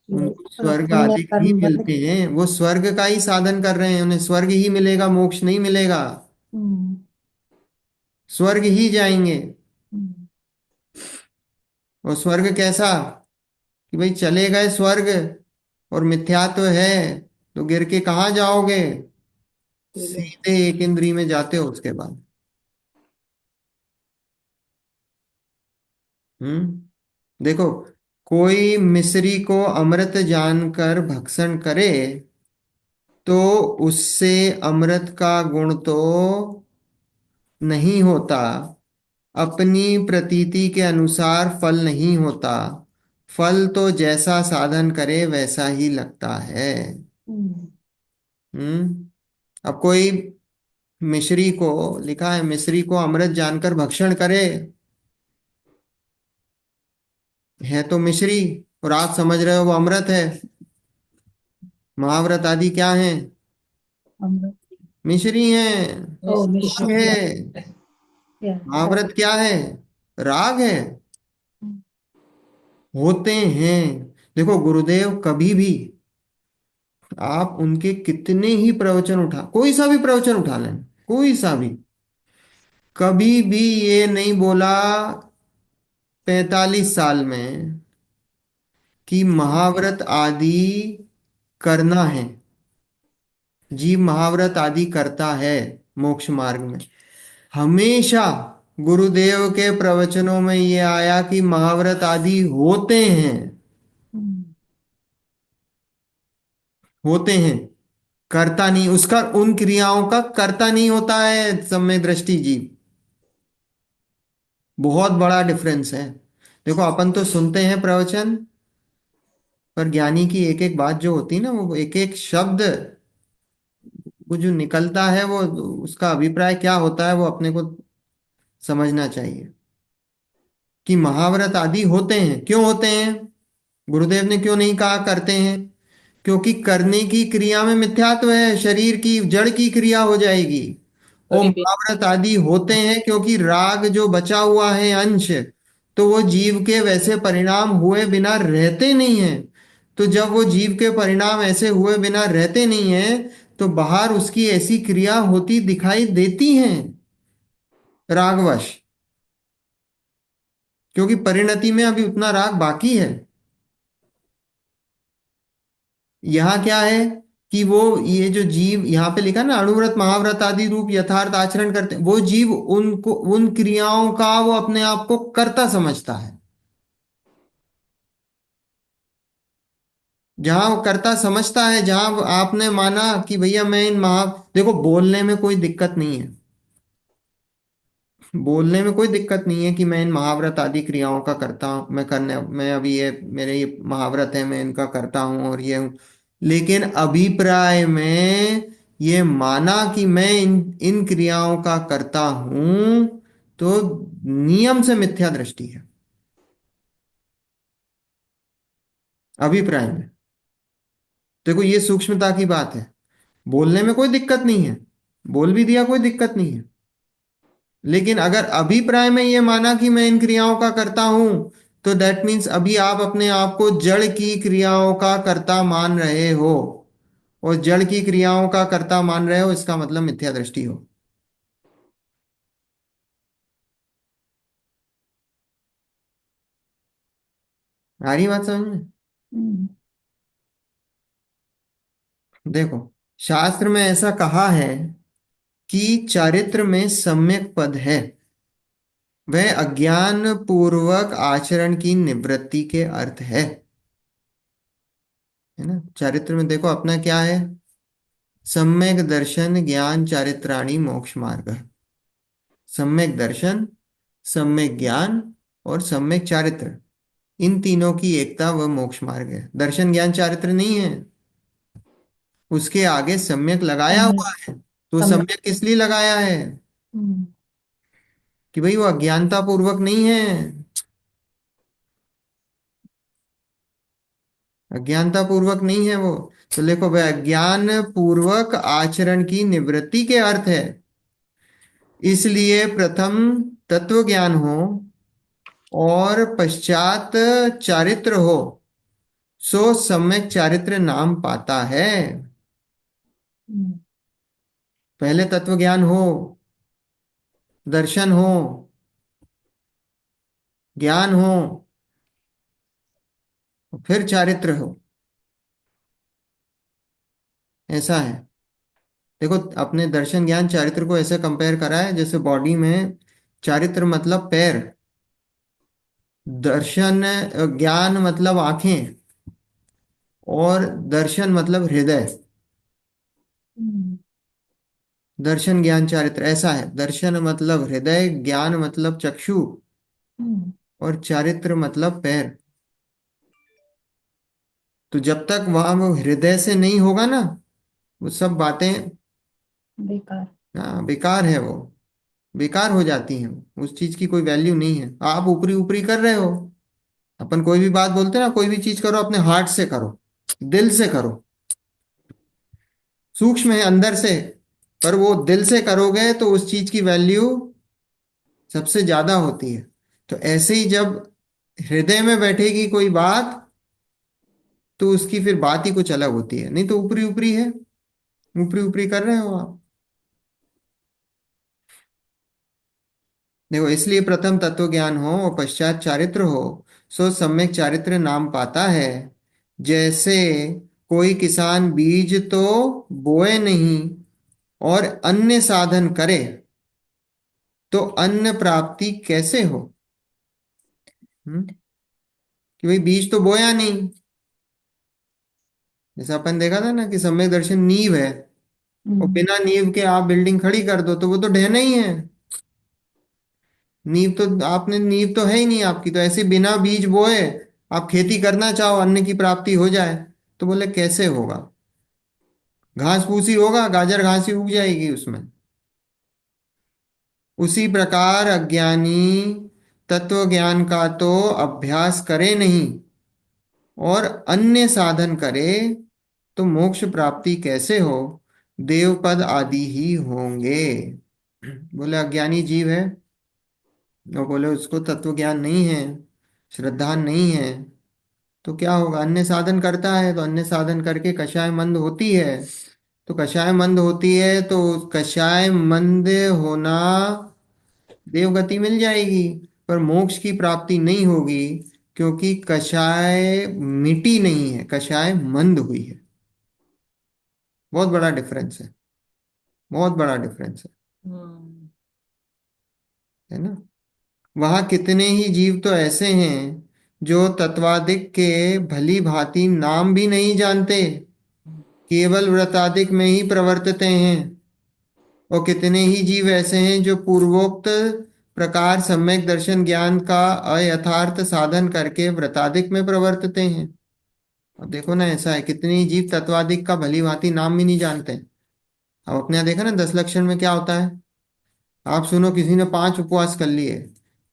वो उनको स्वर्ग पुण्य आदि ही कर्म बन। मिलते हैं, वो स्वर्ग का ही साधन कर रहे हैं, उन्हें स्वर्ग ही मिलेगा, मोक्ष नहीं मिलेगा, हम्म, स्वर्ग ही जाएंगे। हम्म, और स्वर्ग कैसा, कि भाई चले गए स्वर्ग और मिथ्यात्व है तो गिर के कहाँ जाओगे, सीधे एक इंद्री में जाते हो उसके बाद। देखो कोई मिस्री को अमृत जानकर भक्षण करे तो उससे अमृत का गुण तो नहीं होता, अपनी प्रतीति के अनुसार फल नहीं होता, फल तो जैसा साधन करे वैसा ही लगता है। हम्म, अब कोई मिश्री को, लिखा है मिश्री को अमृत जानकर भक्षण करे, है तो मिश्री, और आप समझ रहे हो वो अमृत है। महाव्रत आदि क्या है? अमृत। मिश्री है, ओ राग मिश्री, है। या महाव्रत क्या है? राग है, होते हैं। देखो गुरुदेव कभी भी, आप उनके कितने ही प्रवचन उठा, कोई सा भी प्रवचन उठा लें, कोई सा भी, कभी भी ये नहीं बोला 45 साल में कि महाव्रत आदि करना है। जीव महाव्रत आदि करता है मोक्ष मार्ग में। हमेशा गुरुदेव के प्रवचनों में ये आया कि महाव्रत आदि होते हैं, होते हैं, करता नहीं, उसका उन क्रियाओं का करता नहीं होता है सम्यक दृष्टि जीव। बहुत बड़ा डिफरेंस है। देखो अपन तो सुनते हैं प्रवचन, पर ज्ञानी की एक एक बात जो होती है ना, वो एक एक शब्द, वो जो निकलता है, वो उसका अभिप्राय क्या होता है वो अपने को समझना चाहिए। कि महाव्रत आदि होते हैं, क्यों होते हैं? गुरुदेव ने क्यों नहीं कहा करते हैं? क्योंकि करने की क्रिया में मिथ्यात्व है, शरीर की जड़ की क्रिया हो जाएगी। वो कभी भी। महाव्रत आदि होते हैं क्योंकि राग जो बचा हुआ है अंश, तो वो जीव के वैसे परिणाम हुए बिना रहते नहीं है। तो जब वो जीव के परिणाम ऐसे हुए बिना रहते नहीं है, तो बाहर उसकी ऐसी क्रिया होती दिखाई देती हैं रागवश, क्योंकि परिणति में अभी उतना राग बाकी है। यहाँ क्या है कि वो ये जो जीव यहाँ पे लिखा ना, अणुव्रत महाव्रत आदि रूप यथार्थ आचरण करते हैं, वो जीव उनको उन क्रियाओं का वो अपने आप को कर्ता समझता है। जहां वो कर्ता समझता है, जहां आपने माना कि भैया मैं इन महा, देखो बोलने में कोई दिक्कत नहीं है, बोलने में कोई दिक्कत नहीं है कि मैं इन महाव्रत आदि क्रियाओं का करता हूं, मैं करने, मैं अभी ये मेरे ये महाव्रत है, मैं इनका करता हूं और ये हूं। लेकिन अभिप्राय में ये माना कि मैं इन इन क्रियाओं का करता हूं, तो नियम से मिथ्या दृष्टि है अभिप्राय में। देखो ये सूक्ष्मता की बात है। बोलने में कोई दिक्कत नहीं है, बोल भी दिया कोई दिक्कत नहीं है, लेकिन अगर अभिप्राय में ये माना कि मैं इन क्रियाओं का करता हूं, तो दैट मीन्स अभी आप अपने आप को जड़ की क्रियाओं का कर्ता मान रहे हो, और जड़ की क्रियाओं का कर्ता मान रहे हो, इसका मतलब मिथ्या दृष्टि हो। आ रही बात समझ में? हम्म, देखो शास्त्र में ऐसा कहा है कि चारित्र में सम्यक पद है, वह अज्ञान पूर्वक आचरण की निवृत्ति के अर्थ है ना। चारित्र में देखो अपना क्या है? सम्यक दर्शन ज्ञान चारित्राणी मोक्ष मार्ग। सम्यक दर्शन, सम्यक ज्ञान और सम्यक चारित्र, इन तीनों की एकता वह मोक्ष मार्ग है। दर्शन ज्ञान चारित्र नहीं है, उसके आगे सम्यक लगाया सम्यक, हुआ है। तो सम्यक, सम्यक किस लिए लगाया है? हम्म, कि भाई वो अज्ञानता पूर्वक नहीं है, अज्ञानता पूर्वक नहीं है वो। तो देखो वह अज्ञान पूर्वक आचरण की निवृत्ति के अर्थ है। इसलिए प्रथम तत्व ज्ञान हो और पश्चात चारित्र हो, सो सम्यक चारित्र नाम पाता है। हम्म, पहले तत्व ज्ञान हो, दर्शन हो, ज्ञान हो, फिर चारित्र हो, ऐसा है। देखो अपने दर्शन ज्ञान चारित्र को ऐसे कंपेयर करा है जैसे बॉडी में चारित्र मतलब पैर, दर्शन ज्ञान मतलब आंखें, और दर्शन मतलब हृदय। हम्म, दर्शन ज्ञान चारित्र ऐसा है। दर्शन मतलब हृदय, ज्ञान मतलब चक्षु, हम्म, और चारित्र मतलब पैर। तो जब तक वहां वो हृदय से नहीं होगा ना, वो सब बातें बेकार। बेकार है। वो बेकार हो जाती हैं, उस चीज की कोई वैल्यू नहीं है। आप ऊपरी ऊपरी कर रहे हो। अपन कोई भी बात बोलते हैं ना, कोई भी चीज करो अपने हार्ट से करो, दिल से करो। सूक्ष्म है अंदर से, पर वो दिल से करोगे तो उस चीज की वैल्यू सबसे ज्यादा होती है। तो ऐसे ही जब हृदय में बैठेगी कोई बात, तो उसकी फिर बात ही कुछ अलग होती है। नहीं तो ऊपरी ऊपरी है, ऊपरी ऊपरी कर रहे हो आप। देखो, इसलिए प्रथम तत्व ज्ञान हो और पश्चात चारित्र हो, सो सम्यक चारित्र नाम पाता है। जैसे कोई किसान बीज तो बोए नहीं और अन्य साधन करे, तो अन्न प्राप्ति कैसे हो। हम्म? कि भाई बीज तो बोया नहीं। जैसा अपन देखा था ना कि सम्यक दर्शन नींव है, और हम्म, बिना नींव के आप बिल्डिंग खड़ी कर दो तो वो तो ढहना ही है। नींव तो आपने, नींव तो है ही नहीं आपकी। तो ऐसे बिना बीज बोए आप खेती करना चाहो, अन्न की प्राप्ति हो जाए, तो बोले कैसे होगा। घास फूस ही होगा, गाजर घास ही उग जाएगी उसमें। उसी प्रकार अज्ञानी तत्व ज्ञान का तो अभ्यास करे नहीं और अन्य साधन करे, तो मोक्ष प्राप्ति कैसे हो। देवपद आदि ही होंगे। बोले अज्ञानी जीव है, और बोले उसको तत्व ज्ञान नहीं है, श्रद्धा नहीं है, तो क्या होगा। अन्य साधन करता है, तो अन्य साधन करके कषाय मंद होती है। तो कषाय मंद होती है तो कषाय मंद होना, देवगति मिल जाएगी, पर मोक्ष की प्राप्ति नहीं होगी। क्योंकि कषाय मिटी नहीं है, कषाय मंद हुई है। बहुत बड़ा डिफरेंस है, बहुत बड़ा डिफरेंस हम्म, है ना। वहां कितने ही जीव तो ऐसे हैं जो तत्वादिक के भली भांति नाम भी नहीं जानते, केवल व्रतादिक में ही प्रवर्तते हैं। और कितने ही जीव ऐसे हैं जो पूर्वोक्त प्रकार सम्यक दर्शन ज्ञान का अयथार्थ साधन करके व्रतादिक में प्रवर्तते हैं। अब देखो ना, ऐसा है कितने ही जीव तत्वादिक का भली भांति नाम भी नहीं जानते। अब अपने यहाँ देखा ना 10 लक्षण में क्या होता है। आप सुनो, किसी ने 5 उपवास कर लिए,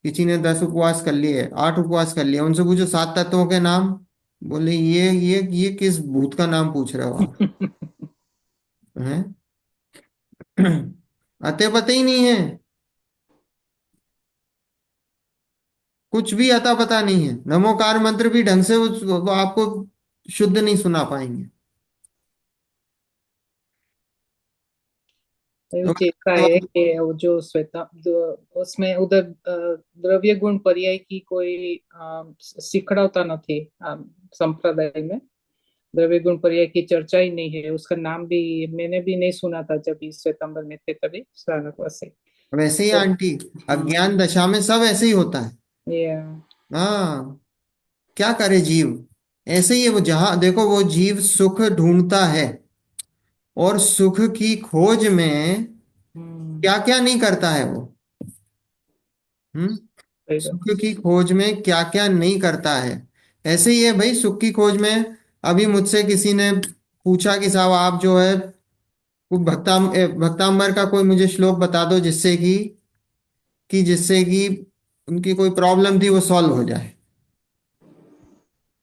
किसी ने 10 उपवास कर लिए, 8 उपवास कर लिए, उनसे पूछो 7 तत्वों के नाम। बोले ये किस भूत का नाम पूछ रहे हो आप। हैं? अते पते ही नहीं है, कुछ भी अता पता नहीं है। नमोकार मंत्र भी ढंग से वो आपको शुद्ध नहीं सुना पाएंगे। तो मुझे ऐसा है कि वो जो श्वेता जो उसमें उधर द्रव्य गुण पर्याय की कोई શીખડાવતા નથી संप्रदाय में। द्रव्य गुण पर्याय की चर्चा ही नहीं है, उसका नाम भी मैंने भी नहीं सुना था जब इस श्वेतांबर में थे तभी श्रावणवासी। वैसे ही तो आंटी, अज्ञान दशा में सब ऐसे ही होता है। ये हाँ, क्या करे जीव। ऐसे ही है वो, जहां देखो वो जीव सुख ढूंढता है, और सुख की खोज में हम्म, क्या क्या नहीं करता है वो। हम्म। सही बात। सुख की खोज में क्या क्या नहीं करता है। ऐसे ही है भाई, सुख की खोज में। अभी मुझसे किसी ने पूछा कि साहब आप जो है वो भक्ताम्बर का कोई मुझे श्लोक बता दो, जिससे कि उनकी कोई प्रॉब्लम थी वो सॉल्व हो जाए।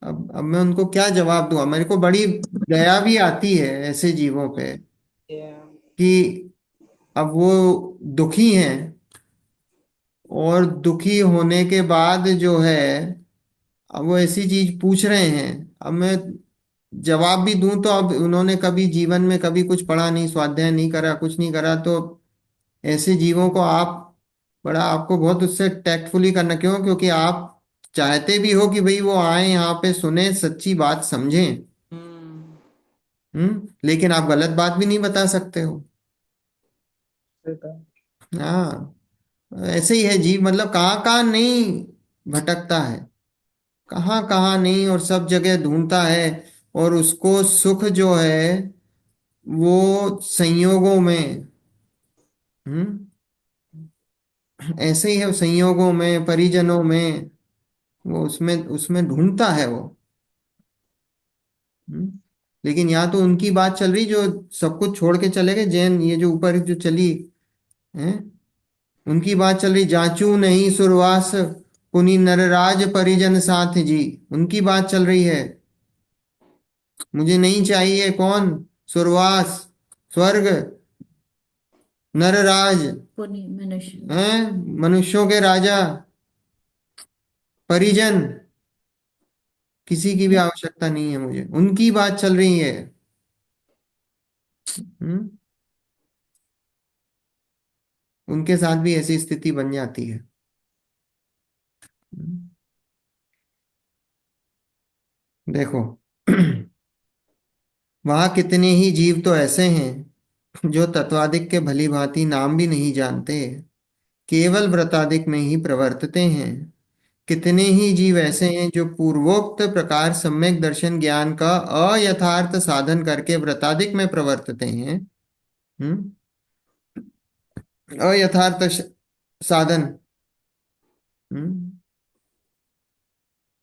अब मैं उनको क्या जवाब दूंगा। मेरे को बड़ी दया भी आती है ऐसे जीवों पे, ये कि अब वो दुखी हैं, और दुखी होने के बाद जो है, अब वो ऐसी चीज पूछ रहे हैं। अब मैं जवाब भी दूं तो अब उन्होंने कभी जीवन में कभी कुछ पढ़ा नहीं, स्वाध्याय नहीं करा, कुछ नहीं करा। तो ऐसे जीवों को आप बड़ा, आपको बहुत उससे टैक्टफुली करना। क्यों? क्योंकि आप चाहते भी हो कि भाई वो आए यहाँ पे, सुने, सच्ची बात समझें। हम्म, लेकिन आप गलत बात भी नहीं बता सकते हो। सही बात। हाँ, ऐसे ही है जीव। मतलब कहाँ कहाँ नहीं भटकता है, कहाँ कहाँ नहीं, और सब जगह ढूंढता है। और उसको सुख जो है वो संयोगों में, हम्म। ऐसे ही है, संयोगों में, परिजनों में, वो उसमें उसमें ढूंढता है वो। हम्म। लेकिन यहाँ तो उनकी बात चल रही जो सब कुछ छोड़ के चले गए, जैन, ये जो ऊपर जो चली है, उनकी बात चल रही, जाचू नहीं सुरवास पुनि नरराज परिजन साथ जी। उनकी बात चल रही है। मुझे नहीं चाहिए कौन? सुरवास, स्वर्ग, नरराज, पुण्य मनुष्य। हैं, मनुष्यों के राजा, परिजन, किसी की भी आवश्यकता नहीं है मुझे। उनकी बात चल रही है। हम्म। उनके साथ भी ऐसी स्थिति बन जाती है। हम्म। देखो वहां कितने ही जीव तो ऐसे हैं जो तत्वादिक के भली भांति नाम भी नहीं जानते, केवल व्रतादिक में ही प्रवर्तते हैं। कितने ही जीव ऐसे हैं जो पूर्वोक्त प्रकार सम्यक दर्शन ज्ञान का अयथार्थ साधन करके व्रतादिक में प्रवर्तते हैं। हम्म। अयथार्थ साधन। हम्म।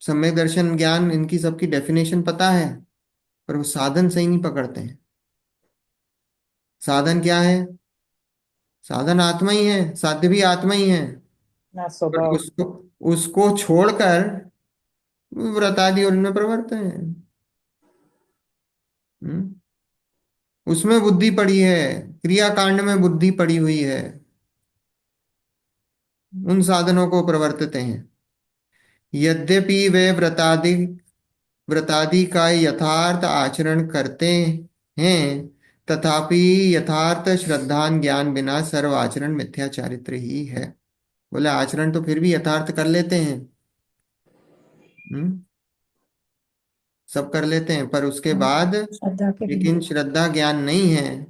सम्यक दर्शन ज्ञान, इनकी सबकी डेफिनेशन पता है, पर वो साधन सही नहीं पकड़ते हैं। साधन क्या है? साधन आत्मा ही है, साध्य भी आत्मा ही है। ना पर स्वभाव। उसको उसको छोड़कर व्रतादि और इनमें प्रवर्तन है। हम्म। उसमें बुद्धि पड़ी है, क्रियाकांड में बुद्धि पड़ी हुई है, उन साधनों को प्रवर्तते हैं। यद्यपि वे व्रतादि का यथार्थ आचरण करते हैं, तथापि यथार्थ श्रद्धा ज्ञान बिना सर्व आचरण मिथ्या चारित्र ही है। बोले आचरण तो फिर भी यथार्थ कर लेते हैं। हम्म। सब कर लेते हैं, पर उसके बाद श्रद्धा के बिना। लेकिन श्रद्धा ज्ञान नहीं है,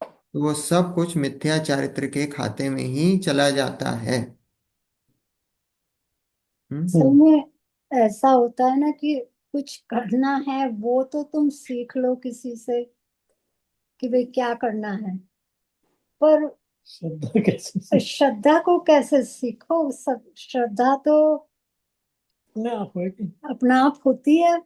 तो वो सब कुछ मिथ्या चारित्र के खाते में ही चला जाता है। हम्म। असल में ऐसा होता है ना कि कुछ करना है वो तो तुम सीख लो किसी से कि भाई क्या करना है, पर श्रद्धा कैसे श्रद्धा को कैसे सीखो? श्रद्धा तो अपने आप होगी। अपना आप होती है।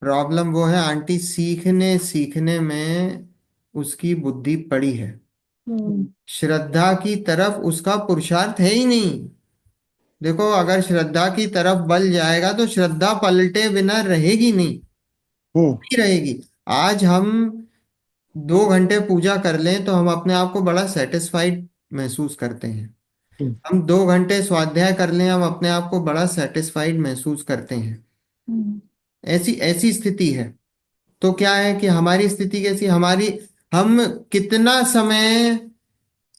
प्रॉब्लम वो है आंटी, सीखने सीखने में उसकी बुद्धि पड़ी है, हम्म। श्रद्धा की तरफ उसका पुरुषार्थ है ही नहीं। देखो अगर श्रद्धा की तरफ बल जाएगा तो श्रद्धा पलटे बिना रहेगी नहीं, हम्म। नहीं रहेगी। आज हम 2 घंटे पूजा कर लें तो हम अपने आप को बड़ा सेटिस्फाइड महसूस करते हैं। हम्म। हम 2 घंटे स्वाध्याय कर लें, हम अपने आप को बड़ा सेटिस्फाइड महसूस करते हैं। हम्म। ऐसी ऐसी स्थिति है। तो क्या है कि हमारी स्थिति कैसी, हमारी, हम कितना समय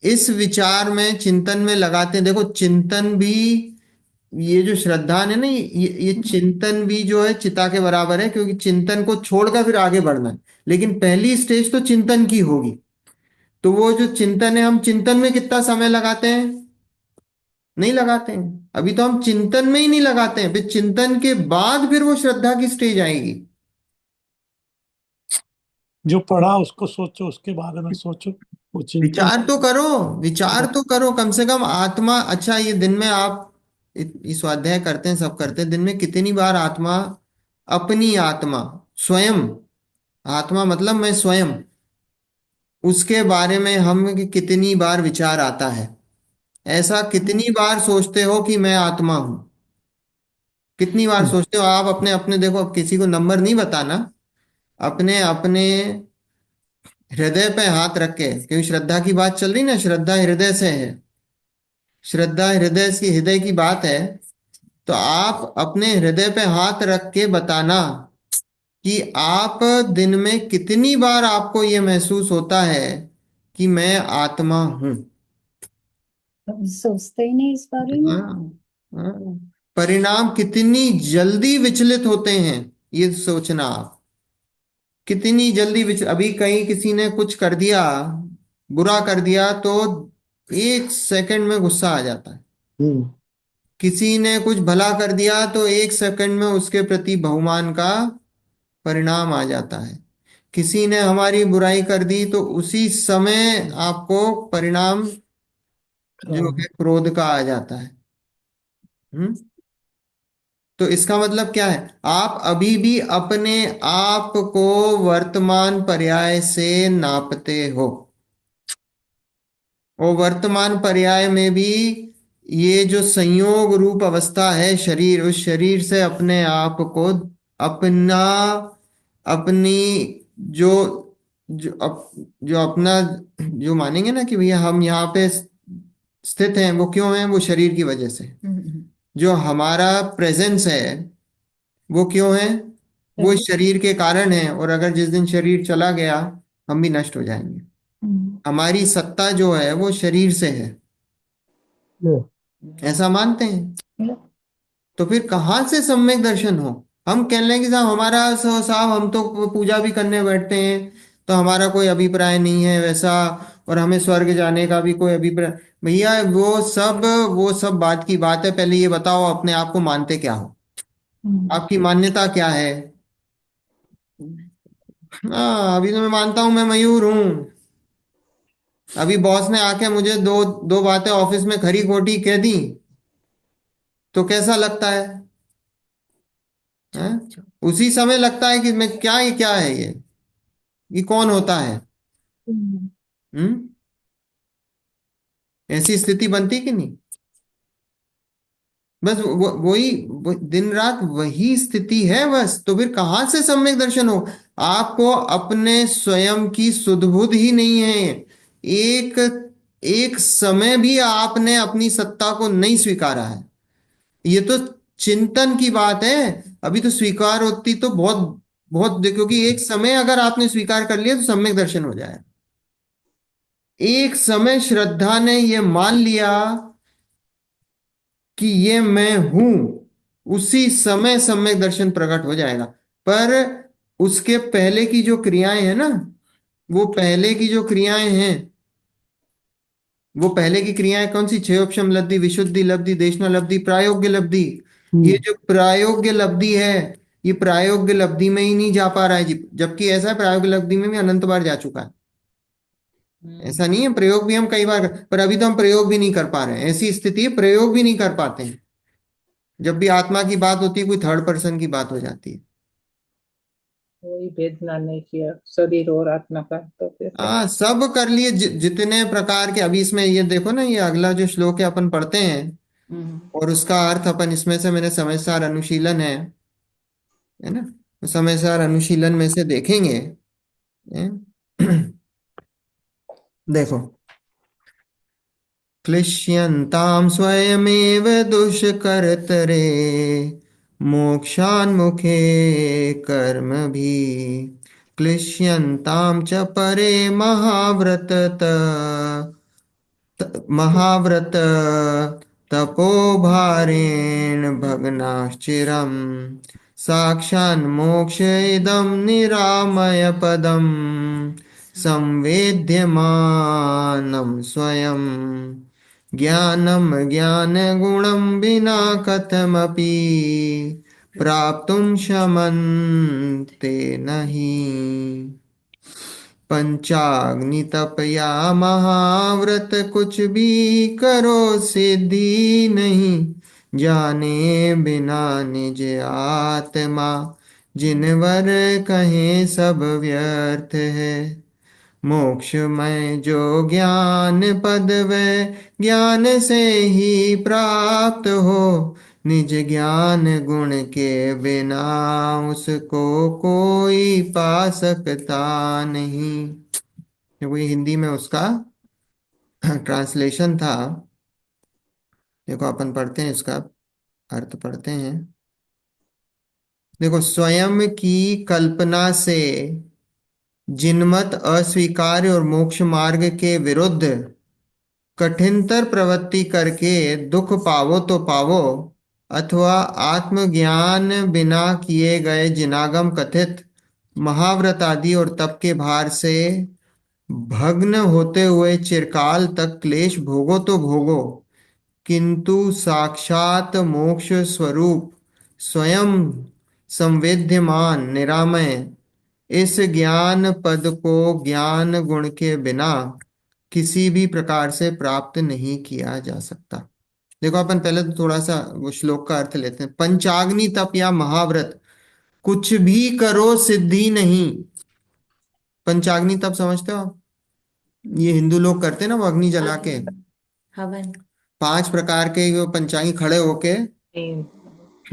इस विचार में, चिंतन में लगाते हैं। देखो चिंतन भी, ये जो श्रद्धा है ना, ये चिंतन भी जो है चिता के बराबर है, क्योंकि चिंतन को छोड़कर फिर आगे बढ़ना है। लेकिन पहली स्टेज तो चिंतन की होगी। तो वो जो चिंतन है, हम चिंतन में कितना समय लगाते हैं? नहीं लगाते हैं। अभी तो हम चिंतन में ही नहीं लगाते हैं, फिर चिंतन के बाद फिर वो श्रद्धा की स्टेज आएगी। जो पढ़ा उसको सोचो, उसके बारे में सोचो, वो चिंतन। विचार तो करो, विचार तो करो कम से कम आत्मा। अच्छा ये दिन में आप इस स्वाध्याय करते हैं, सब करते हैं, दिन में कितनी बार आत्मा, अपनी आत्मा, स्वयं, आत्मा मतलब मैं स्वयं, उसके बारे में हम कितनी बार विचार आता है? ऐसा कितनी बार सोचते हो कि मैं आत्मा हूं? कितनी बार सोचते हो आप? अपने अपने देखो, अब किसी को नंबर नहीं बताना, अपने अपने हृदय पे हाथ रख के, क्योंकि श्रद्धा की बात चल रही ना, श्रद्धा हृदय से है, श्रद्धा हृदय की बात है। तो आप अपने हृदय पे हाथ रख के बताना कि आप दिन में कितनी बार आपको ये महसूस होता है कि मैं आत्मा हूं। कभी सोचते ही नहीं इस बारे में। हाँ, हाँ। परिणाम कितनी जल्दी विचलित होते हैं, ये सोचना आप। कितनी जल्दी अभी कहीं किसी ने कुछ कर दिया, बुरा कर दिया, तो 1 सेकंड में गुस्सा आ जाता है। हम्म। किसी ने कुछ भला कर दिया तो 1 सेकंड में उसके प्रति बहुमान का परिणाम आ जाता है। किसी ने हमारी बुराई कर दी तो उसी समय आपको परिणाम जो है क्रोध का आ जाता है। हम्म। तो इसका मतलब क्या है, आप अभी भी अपने आप को वर्तमान पर्याय से नापते हो, और वर्तमान पर्याय में भी ये जो संयोग रूप अवस्था है शरीर, उस शरीर से अपने आप को, अपना, अपनी, जो जो अपना, जो मानेंगे ना कि भैया हम यहाँ पे स्थित हैं, वो क्यों है, वो शरीर की वजह से। जो हमारा प्रेजेंस है वो क्यों है, वो इस शरीर के कारण है, और अगर जिस दिन शरीर चला गया हम भी नष्ट हो जाएंगे। हमारी सत्ता जो है वो शरीर से है, ऐसा मानते हैं। तो फिर कहाँ से सम्यक दर्शन हो। हम कह रहे हैं कि साहब हमारा साहब हम तो पूजा भी करने बैठते हैं, तो हमारा कोई अभिप्राय नहीं है वैसा, और हमें स्वर्ग जाने का भी कोई अभिप्राय। भैया वो सब बात की बात है, पहले ये बताओ अपने आप को मानते क्या हो, आपकी मान्यता क्या है। हाँ, अभी तो मैं मानता हूं मैं मयूर हूं। अभी बॉस ने आके मुझे दो दो बातें ऑफिस में खरी खोटी कह दी, तो कैसा लगता है? उसी समय लगता है कि मैं क्या, ये क्या है, ये कौन होता है। हम्म। ऐसी स्थिति बनती कि नहीं। बस दिन रात वही स्थिति है बस, तो फिर कहां से सम्यक दर्शन हो। आपको अपने स्वयं की सुध बुध ही नहीं है। एक एक समय भी आपने अपनी सत्ता को नहीं स्वीकारा है। ये तो चिंतन की बात है। अभी तो स्वीकार होती तो बहुत बहुत, क्योंकि एक समय अगर आपने स्वीकार कर लिया तो सम्यक दर्शन हो जाए। एक समय श्रद्धा ने ये मान लिया कि ये मैं हूं, उसी समय सम्यक दर्शन प्रकट हो जाएगा। पर उसके पहले की जो क्रियाएं हैं ना, वो पहले की जो क्रियाएं हैं, वो पहले की क्रियाएं कौन सी, क्षयोपशम लब्धि, विशुद्धि लब्धि, देशना लब्धि, प्रायोग्य लब्धि। ये जो प्रायोग्य लब्धि है, ये प्रायोग्य लब्धि में ही नहीं जा पा रहा है जी, जबकि ऐसा है प्रायोग्य लब्धि में भी अनंत बार जा चुका है। ऐसा नहीं है, प्रयोग भी हम कई बार पर अभी तो हम प्रयोग भी नहीं कर पा रहे हैं। ऐसी स्थिति है प्रयोग भी नहीं कर पाते हैं। जब भी आत्मा की बात होती है कोई थर्ड पर्सन की बात हो जाती है। कोई भेद ना नहीं किया शरीर और आत्मा का, तो फिर हाँ, सब कर लिए, जितने प्रकार के। अभी इसमें ये देखो ना, ये अगला जो श्लोक है अपन पढ़ते हैं, हम्म, और उसका अर्थ अपन इसमें से, मैंने समझदार अनुशीलन है ना, तो समझदार अनुशीलन में से देखेंगे। हैं? देखो, क्लिश्यन्तां स्वयमेव दुष्कर्तरे मोक्षान्मुखे कर्मभि क्लिश्यन्तां च परे महाव्रत तपोभारेण भग्नाश्चिरम् साक्षान्मोक्ष इदं निरामय पदम् संवेद्यमानं स्वयं ज्ञानं ज्ञानगुणं विना कथमपि प्राप्तुं शमन्ते नहि पंचाग्नि तप या महाव्रत कुछ भी करो सिद्धि नहीं जाने बिना निज आत्मा जिनवर कहे सब व्यर्थ है मोक्ष में जो ज्ञान पद वै ज्ञान से ही प्राप्त हो निज ज्ञान गुण के बिना उसको कोई पा सकता नहीं। देखो ये हिंदी में उसका ट्रांसलेशन था। देखो अपन पढ़ते हैं, इसका अर्थ पढ़ते हैं। देखो, स्वयं की कल्पना से जिनमत अस्वीकार्य और मोक्ष मार्ग के विरुद्ध कठिनतर प्रवृत्ति करके दुख पावो तो पावो, अथवा आत्मज्ञान बिना किए गए जिनागम कथित महाव्रत आदि और तप के भार से भग्न होते हुए चिरकाल तक क्लेश भोगो तो भोगो, किंतु साक्षात मोक्ष स्वरूप स्वयं संवेद्यमान निरामय इस ज्ञान पद को ज्ञान गुण के बिना किसी भी प्रकार से प्राप्त नहीं किया जा सकता। देखो अपन पहले तो थोड़ा सा वो श्लोक का अर्थ लेते हैं। पंचाग्नि तप या महाव्रत कुछ भी करो सिद्धि नहीं। पंचाग्नि तप समझते हो आप? ये हिंदू लोग करते हैं ना, वो अग्नि जला के हवन। 5 प्रकार के वो पंचांगी खड़े होके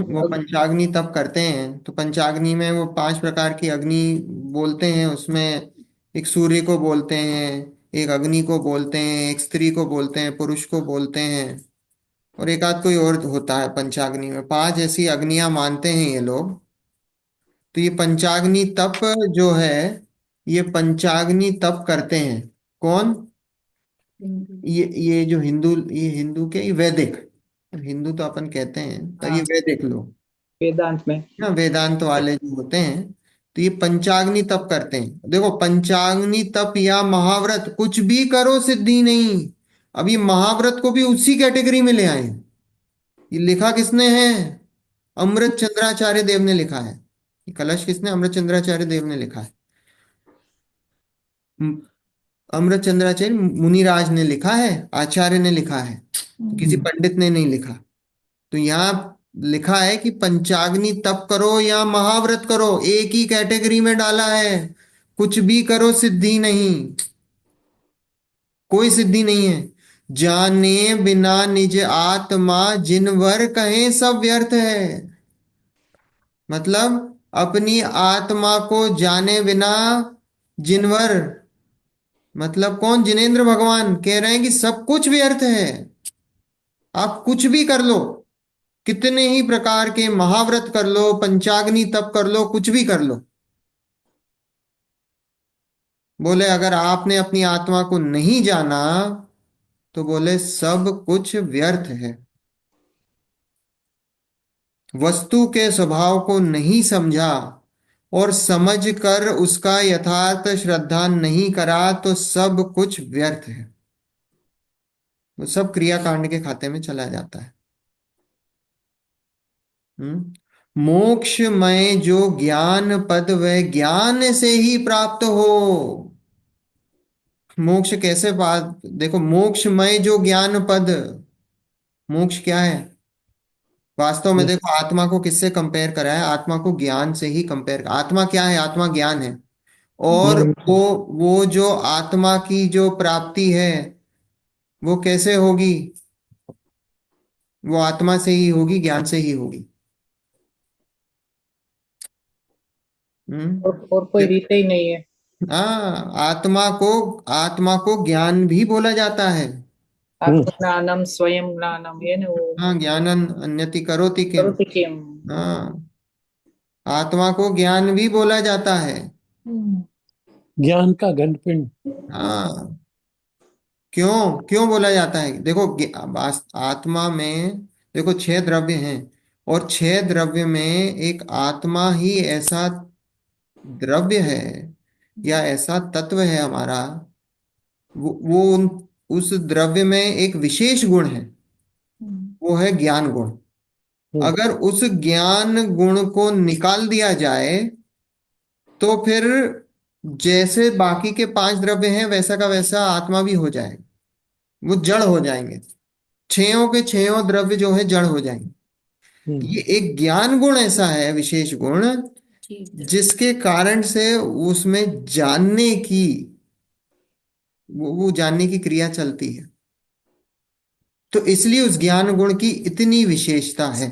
वो अग- पंचाग्नि तप करते हैं। तो पंचाग्नि में वो 5 प्रकार की अग्नि बोलते हैं। उसमें एक सूर्य को बोलते हैं, एक अग्नि को बोलते हैं, एक स्त्री को बोलते हैं, पुरुष को बोलते हैं, और एक आध कोई और होता है। पंचाग्नि में 5 ऐसी अग्नियां मानते हैं ये लोग। तो ये पंचाग्नि तप जो है, ये पंचाग्नि तप करते हैं। कौन? ये जो हिंदू, ये हिंदू के, ये वैदिक, हिंदू तो अपन कहते हैं पर ये हाँ, वैदिक लोग वेदांत में। ना, वेदांत वाले जो होते हैं, तो ये पंचाग्नि तप करते हैं। देखो पंचाग्नि तप या महाव्रत कुछ भी करो सिद्धि नहीं। अब ये महाव्रत को भी उसी कैटेगरी में ले आए। ये लिखा किसने है? अमृत चंद्राचार्य देव ने लिखा है। ये कलश किसने? अमृत चंद्राचार्य देव ने लिखा है। म- अमृत चंद्राचार्य मुनिराज ने लिखा है, आचार्य ने लिखा है, तो किसी पंडित ने नहीं लिखा। तो यहाँ लिखा है कि पंचाग्नि तप करो या महाव्रत करो, एक ही कैटेगरी में डाला है। कुछ भी करो सिद्धि नहीं, कोई सिद्धि नहीं है। जाने बिना निज आत्मा जिनवर कहे सब व्यर्थ है। मतलब अपनी आत्मा को जाने बिना जिनवर, मतलब कौन? जिनेंद्र भगवान कह रहे हैं कि सब कुछ व्यर्थ है। आप कुछ भी कर लो, कितने ही प्रकार के महाव्रत कर लो, पंचाग्नि तप कर लो, कुछ भी कर लो, बोले अगर आपने अपनी आत्मा को नहीं जाना तो बोले सब कुछ व्यर्थ है। वस्तु के स्वभाव को नहीं समझा और समझ कर उसका यथार्थ श्रद्धा नहीं करा तो सब कुछ व्यर्थ है। वो सब क्रियाकांड के खाते में चला जाता है। मोक्ष में जो ज्ञान पद वह ज्ञान से ही प्राप्त हो। मोक्ष कैसे बात? देखो मोक्ष में जो ज्ञान पद, मोक्ष क्या है वास्तव में? देखो आत्मा को किससे कंपेयर करा है? आत्मा को ज्ञान से ही कंपेयर। आत्मा क्या है? आत्मा ज्ञान है। और ज्ञान का वो जो आत्मा की जो प्राप्ति है वो कैसे होगी? वो आत्मा से ही होगी, ज्ञान से ही होगी। हम्म। और कोई रीत ही नहीं है। हाँ, आत्मा को ज्ञान भी बोला जाता है। आत्मज्ञानम स्वयं ज्ञानम, ये ना वो हाँ, ज्ञानन अन्यति करोति किम। करोति किम। हाँ, आत्मा को ज्ञान भी बोला जाता है। ज्ञान का घनपिंड। हाँ, क्यों क्यों बोला जाता है? देखो आत्मा में देखो 6 द्रव्य हैं, और 6 द्रव्य में एक आत्मा ही ऐसा द्रव्य है या ऐसा तत्व है हमारा। उस द्रव्य में एक विशेष गुण है, वो है ज्ञान गुण। हम्म, अगर उस ज्ञान गुण को निकाल दिया जाए तो फिर जैसे बाकी के 5 द्रव्य हैं वैसा का वैसा आत्मा भी हो जाएगा। वो जड़ हो जाएंगे। छयों के छयों द्रव्य जो है जड़ हो जाएंगे। हम्म, ये एक ज्ञान गुण ऐसा है, विशेष गुण, जिसके कारण से उसमें जानने की, वो जानने की क्रिया चलती है। तो इसलिए उस ज्ञान गुण की इतनी विशेषता है।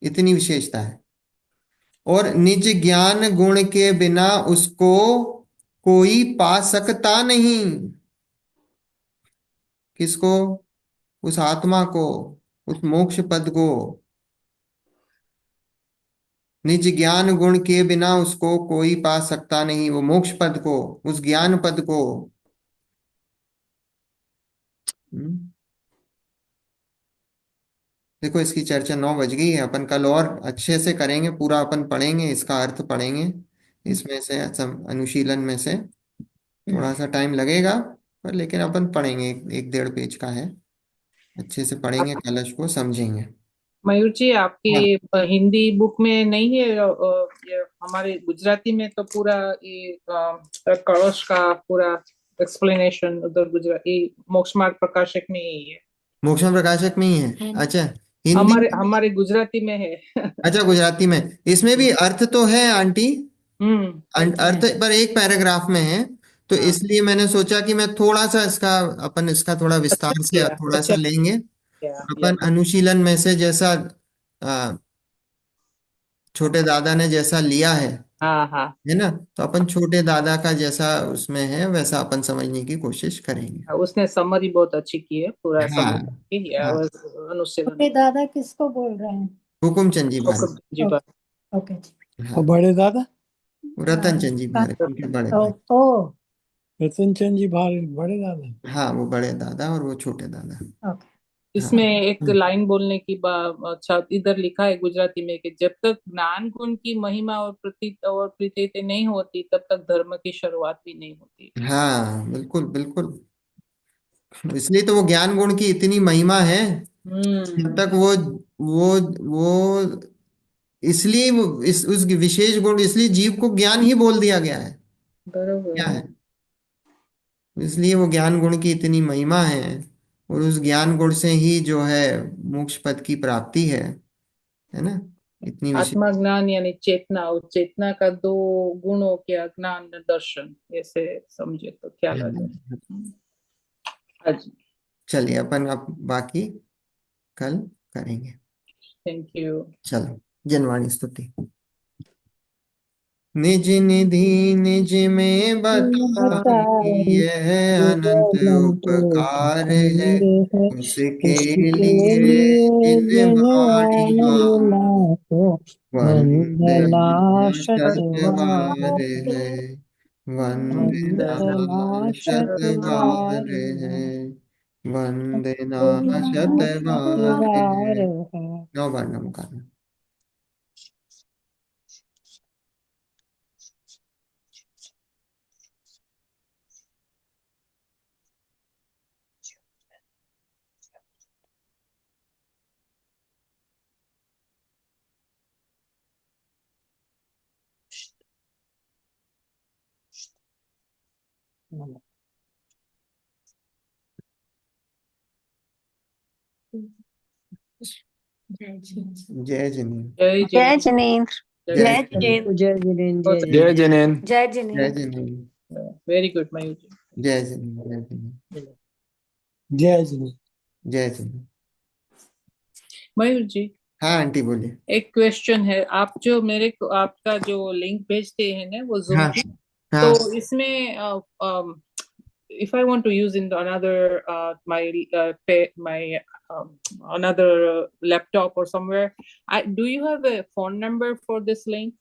इतनी विशेषता है। और निज ज्ञान गुण के बिना उसको कोई पा सकता नहीं। किसको? उस आत्मा को, उस मोक्ष पद को। निज ज्ञान गुण के बिना उसको कोई पा सकता नहीं, वो मोक्ष पद को, उस ज्ञान पद को। हम्म। देखो इसकी चर्चा 9 बज गई है। अपन कल और अच्छे से करेंगे, पूरा अपन पढ़ेंगे, इसका अर्थ पढ़ेंगे। इसमें से अनुशीलन में से थोड़ा सा टाइम लगेगा, पर लेकिन अपन पढ़ेंगे। एक 1.5 पेज का है। अच्छे से पढ़ेंगे, कलश को समझेंगे। मयूर जी, आपकी हाँ हिंदी बुक में नहीं है? ये हमारे गुजराती में तो पूरा ये कलश का पूरा एक्सप्लेनेशन उधर गुजराती मोक्ष मार्ग प्रकाशक में ही है। मोक्षम प्रकाशक में ही है, अच्छा। हिंदी हमारे में? हमारे गुजराती में है। अच्छा, गुजराती में। इसमें भी अर्थ तो है आंटी, अर्थ है। पर एक पैराग्राफ में है। तो हाँ, इसलिए मैंने सोचा कि मैं थोड़ा सा इसका, अपन इसका थोड़ा अच्छा विस्तार से किया, थोड़ा सा अच्छा लेंगे। किया या। अपन अनुशीलन में से जैसा आ, छोटे दादा ने जैसा लिया हाँ हाँ है ना, तो अपन छोटे दादा का जैसा उसमें है वैसा अपन समझने की कोशिश करेंगे। हाँ, उसने समरी बहुत अच्छी की है पूरा हाँ समझ की या हाँ। अनुशीलन। छोटे दादा किसको बोल रहे हैं? हुकुमचंद जी भारत। ओके जी, बात। ओके ओके जी। और हाँ, बड़े दादा रतन चंद जी का- भारत उनके बड़े ओ, भाई। ओ रतन चंद जी भारत बड़े दादा। हाँ, वो बड़े दादा और वो छोटे दादा। ओके। इसमें हाँ एक लाइन बोलने की अच्छा इधर लिखा है गुजराती में कि जब तक ज्ञान गुण की महिमा और प्रतीति नहीं होती तब तक धर्म की शुरुआत भी नहीं होती। हाँ, बिल्कुल बिल्कुल। इसलिए तो वो ज्ञान गुण की इतनी महिमा है। जब हम्म। तक वो इसलिए वो इस उस विशेष गुण, इसलिए जीव को ज्ञान ही बोल दिया गया है। क्या बरोबर। है? इसलिए वो ज्ञान गुण की इतनी महिमा है। और उस ज्ञान गुण से ही जो है मोक्ष पद की प्राप्ति है ना, इतनी विशेष। आत्मा ज्ञान यानी चेतना, और चेतना का दो गुण हो गया, ज्ञान दर्शन, ऐसे समझे तो ख्याल आ जाए। हाँ जी। चलिए अपन अब बाकी कल करेंगे। Thank you. चलो, जनवाणी स्तुति। निज निधि निज में बताई, बताए यह अनंत अनंत उपकार है। उपकार है, उसके उसके लिए लिए जिन वाणी जनवान माँ मिला को वंदना वंदना शतवार शतवार, है। वंदना वंदना शतवार शतवार है। है, वंदना वंदना शतवार शतवार है। है। 9 बार नमस्कार। जय जिनेन्द्र। जय जय जिनेन्द्र। जिनेन्द्र। जय जय जय जिनेन्द्र। जिनेन्द्र। जय जिनेन्द्र बहुत जय जय जिनेन्द्र। जिनेन्द्र। जय जय जिनेन्द्र। जिनेन्द्र। वेरी गुड मयूर जी। जय जिनेन्द्र। जय जिनेन्द्र। जय जिनेन्द्र। जय जिनेन्द्र। मयूर जी, हाँ आंटी बोलिए। एक क्वेश्चन है। आप जो मेरे को आपका जो लिंक भेजते हैं ना वो जूम हाँ की, तो हाँ। इसमें if I want to use in another my another laptop or somewhere, do you have a phone number for this link?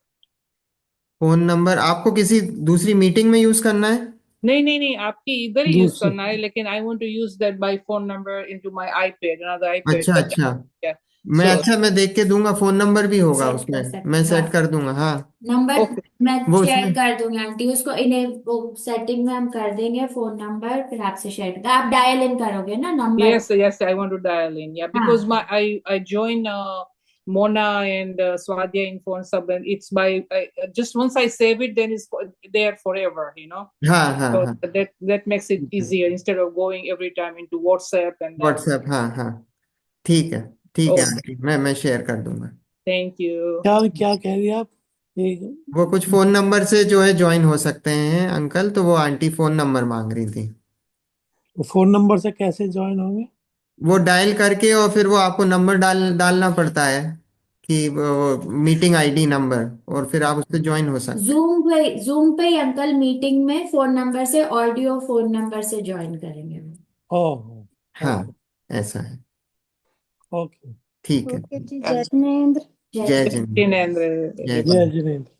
Phone number आपको किसी दूसरी मीटिंग में यूज करना है? नहीं नहीं नहीं, आपकी इधर ही यूज दूसरे करना है, लेकिन I want to use that by phone number into my iPad, another iPad अच्छा that अच्छा। yeah. मैं So अच्छा, मैं देख के दूंगा, फोन नंबर भी होगा सेट कर उसमें, सकते मैं हैं, सेट हाँ। कर दूंगा। हाँ, नंबर okay, मैं वो शेयर उसमें। कर दूंगी आंटी उसको, इन्हें वो सेटिंग में हम कर देंगे फोन नंबर, फिर आपसे शेयर कर, आप डायल इन करोगे ना number. yes, I want to dial in, yeah, because हाँ I join Mona and Swadhyay Info and sub, and it's by just once I save it, then it's there forever, you know. हाँ हाँ So हाँ। that makes it easier instead of going every time into WhatsApp and then. WhatsApp, हाँ हाँ। ठीक है, ठीक है Okay, aunty, मैं शेयर कर दूंगा। thank you. क्या क्या कह रही आप? ये वो कुछ फोन नंबर से जो है ज्वाइन हो सकते हैं अंकल, तो वो आंटी फोन नंबर मांग रही थी। फोन नंबर से कैसे ज्वाइन होंगे? वो डायल करके और फिर वो आपको नंबर डालना पड़ता है कि वो मीटिंग आईडी नंबर, और फिर आप उससे ज्वाइन हो सकते हैं। जूम पे ही अंकल मीटिंग में फोन नंबर से, ऑडियो फोन नंबर से ज्वाइन करेंगे। ओह, ओके हाँ, ऐसा है। ओके। ठीक है। ओके जी, जय जिनेन्द्र। जय जय जिनेन्द्र। जिनेन्द्र। Jinendra, जय very जय जिनेन्द्र। जिनेन्द्र।